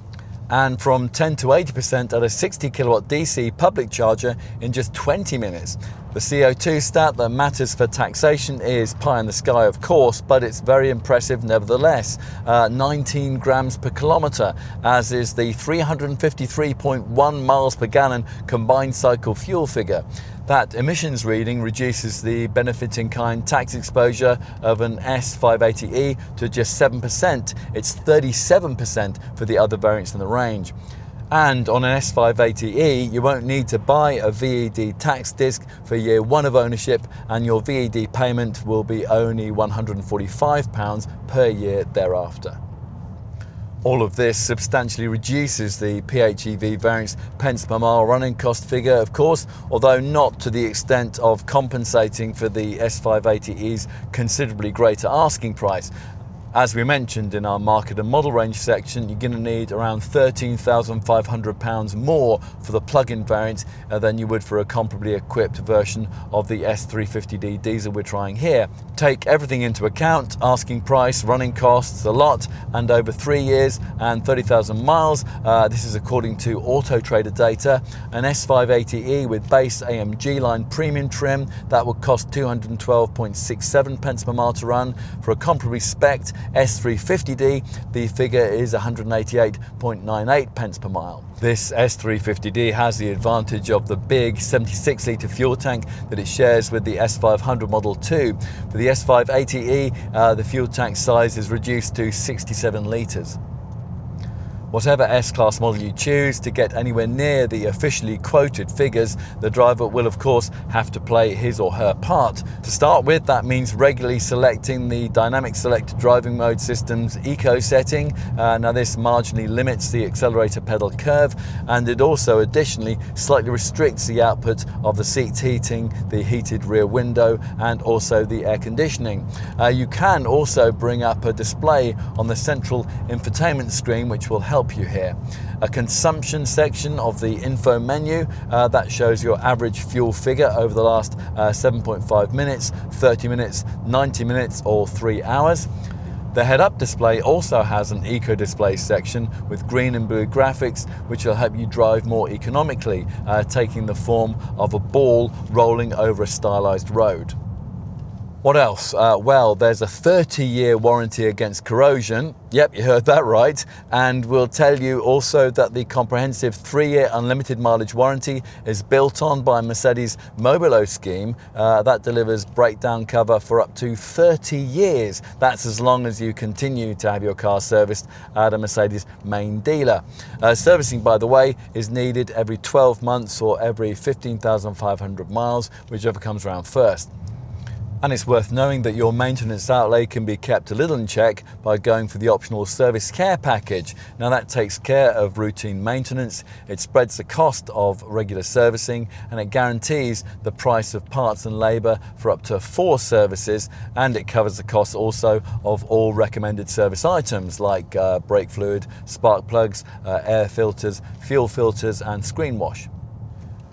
And from 10 to 80% at a 60 kilowatt DC public charger in just 20 minutes. The CO2 stat that matters for taxation is pie in the sky, of course, but it's very impressive nevertheless. 19 grams per kilometre, as is the 353.1 miles per gallon combined cycle fuel figure. That emissions reading reduces the benefit in kind tax exposure of an S580e to just 7%. It's 37% for the other variants in the range. And on an S580e, you won't need to buy a VED tax disc for year 1 of ownership, and your VED payment will be only £145 per year thereafter. All of this substantially reduces the PHEV variant's pence per mile running cost figure, of course, although not to the extent of compensating for the S580e's considerably greater asking price. As we mentioned in our market and model range section, you're going to need around £13,500 more for the plug-in variant than you would for a comparably equipped version of the S350D diesel we're trying here. Take everything into account, asking price, running costs, a lot, and over 3 years and 30,000 miles. This is according to Auto Trader data. An S580e with base AMG line premium trim, that would cost 212.67 pence per mile to run. For a comparably spec'd S350D, the figure is 188.98 pence per mile. This S350D has the advantage of the big 76 litre fuel tank that it shares with the S500 Model 2. For the S580e, the fuel tank size is reduced to 67 litres. Whatever S-Class model you choose, to get anywhere near the officially quoted figures, the driver will of course have to play his or her part. To start with, that means regularly selecting the Dynamic Select Driving Mode System's Eco setting. Now this marginally limits the accelerator pedal curve, and it also additionally slightly restricts the output of the seat heating, the heated rear window, and also the air conditioning. You can also bring up a display on the central infotainment screen which will help you here. A consumption section of the info menu that shows your average fuel figure over the last 7.5 minutes, 30 minutes, 90 minutes or 3 hours. The head-up display also has an eco display section with green and blue graphics which will help you drive more economically, taking the form of a ball rolling over a stylized road. What else? Well, there's a 30-year warranty against corrosion. Yep, you heard that right. And we'll tell you also that the comprehensive 3-year unlimited mileage warranty is built on by Mercedes' Mobilo scheme. That delivers breakdown cover for up to 30 years. That's as long as you continue to have your car serviced at a Mercedes main dealer. Servicing, by the way, is needed every 12 months or every 15,500 miles, whichever comes around first. And it's worth knowing that your maintenance outlay can be kept a little in check by going for the optional service care package. Now that takes care of routine maintenance, it spreads the cost of regular servicing, and it guarantees the price of parts and labour for up to 4 services, and it covers the cost also of all recommended service items like brake fluid, spark plugs, air filters, fuel filters and screen wash.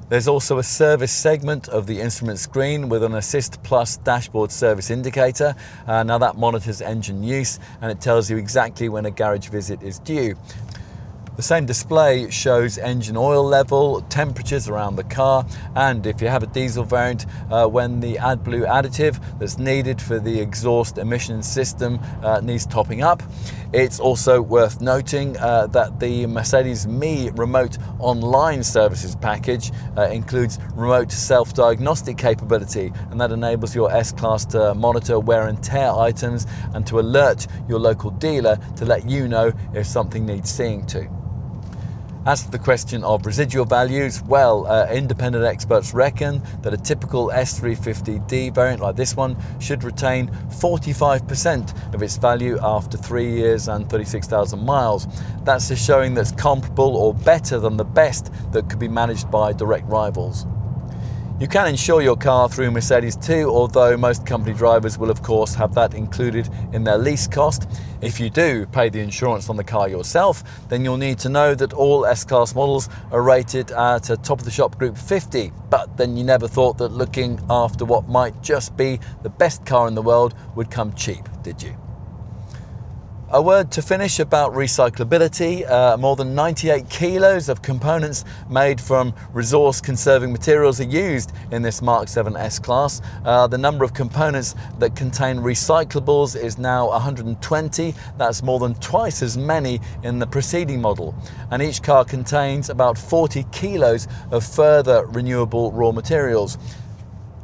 There's also a service segment of the instrument screen with an Assist Plus dashboard service indicator. Now that monitors engine use and it tells you exactly when a garage visit is due. The same display shows engine oil level, temperatures around the car, and if you have a diesel variant, when the AdBlue additive that's needed for the exhaust emission system needs topping up. It's also worth noting that the Mercedes Me Remote Online Services package includes remote self-diagnostic capability, and that enables your S-Class to monitor wear and tear items and to alert your local dealer to let you know if something needs seeing to. As for the question of residual values, well, independent experts reckon that a typical S350D variant like this one should retain 45% of its value after 3 years and 36,000 miles. That's a showing that's comparable or better than the best that could be managed by direct rivals. You can insure your car through Mercedes too, although most company drivers will of course have that included in their lease cost. If you do pay the insurance on the car yourself, then you'll need to know that all S-Class models are rated at a top-of-the-shop Group 50, but then you never thought that looking after what might just be the best car in the world would come cheap, did you? A word to finish about recyclability. More than 98 kilos of components made from resource-conserving materials are used in this Mark 7 S-Class. The number of components that contain recyclables is now 120. That's more than twice as many in the preceding model. And each car contains about 40 kilos of further renewable raw materials.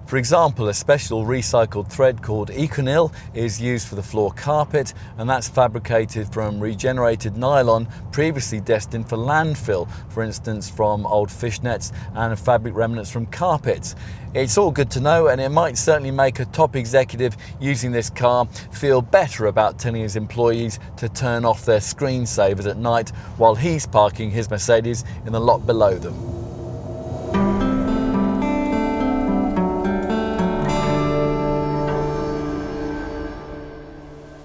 For example, a special recycled thread called Econil is used for the floor carpet, and that's fabricated from regenerated nylon previously destined for landfill, for instance from old fishnets and fabric remnants from carpets. It's all good to know, and it might certainly make a top executive using this car feel better about telling his employees to turn off their screensavers at night while he's parking his Mercedes in the lot below them.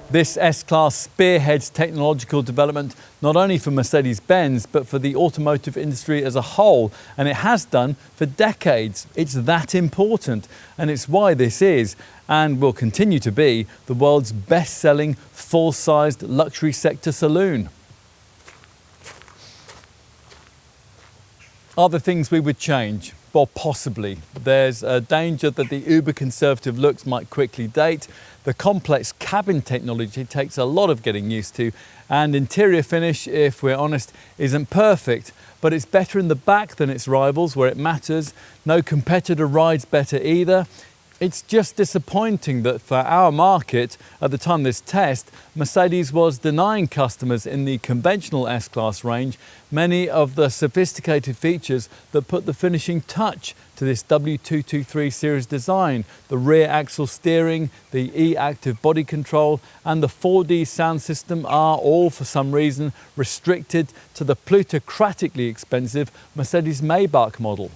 This S-Class spearheads technological development not only for Mercedes-Benz but for the automotive industry as a whole, and it has done for decades. It's that important, and it's why this is, and will continue to be, the world's best-selling full-sized luxury sector saloon. Are there things we would change? Well, possibly. There's a danger that the uber-conservative looks might quickly date. The complex cabin technology takes a lot of getting used to, and interior finish, if we're honest, isn't perfect, but it's better in the back than its rivals where it matters. No competitor rides better either. It's just disappointing that for our market, at the time of this test, Mercedes was denying customers in the conventional S-Class range many of the sophisticated features that put the finishing touch to this W223 series design. The rear axle steering, the e-active body control and the 4D sound system are all, for some reason, restricted to the plutocratically expensive Mercedes Maybach model.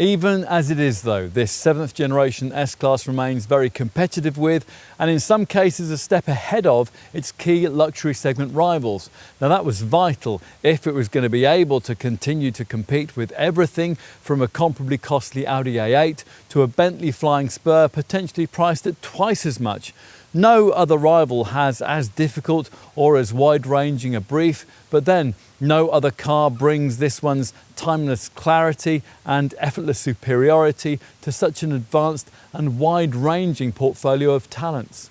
Even as it is though, this 7th generation S-Class remains very competitive with, and in some cases a step ahead of, its key luxury segment rivals. Now that was vital if it was going to be able to continue to compete with everything from a comparably costly Audi A8 to a Bentley Flying Spur potentially priced at twice as much. No other rival has as difficult or as wide-ranging a brief, but then no other car brings this one's timeless clarity and effortless superiority to such an advanced and wide-ranging portfolio of talents.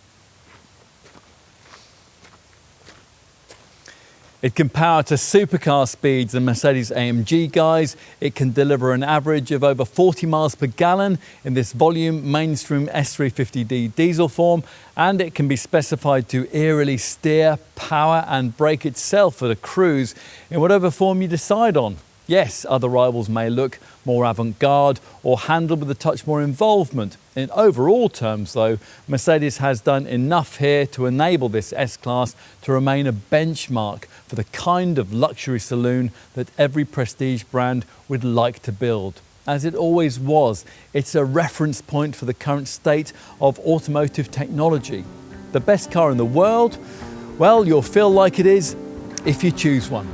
It can power to supercar speeds and Mercedes-AMG guys. It can deliver an average of over 40 miles per gallon in this volume mainstream S350D diesel form, and it can be specified to eerily steer, power and brake itself at a cruise in whatever form you decide on. Yes, other rivals may look more avant-garde or handled with a touch more involvement. In overall terms though, Mercedes has done enough here to enable this S-Class to remain a benchmark for the kind of luxury saloon that every prestige brand would like to build. As it always was, it's a reference point for the current state of automotive technology. The best car in the world? Well, you'll feel like it is if you choose one.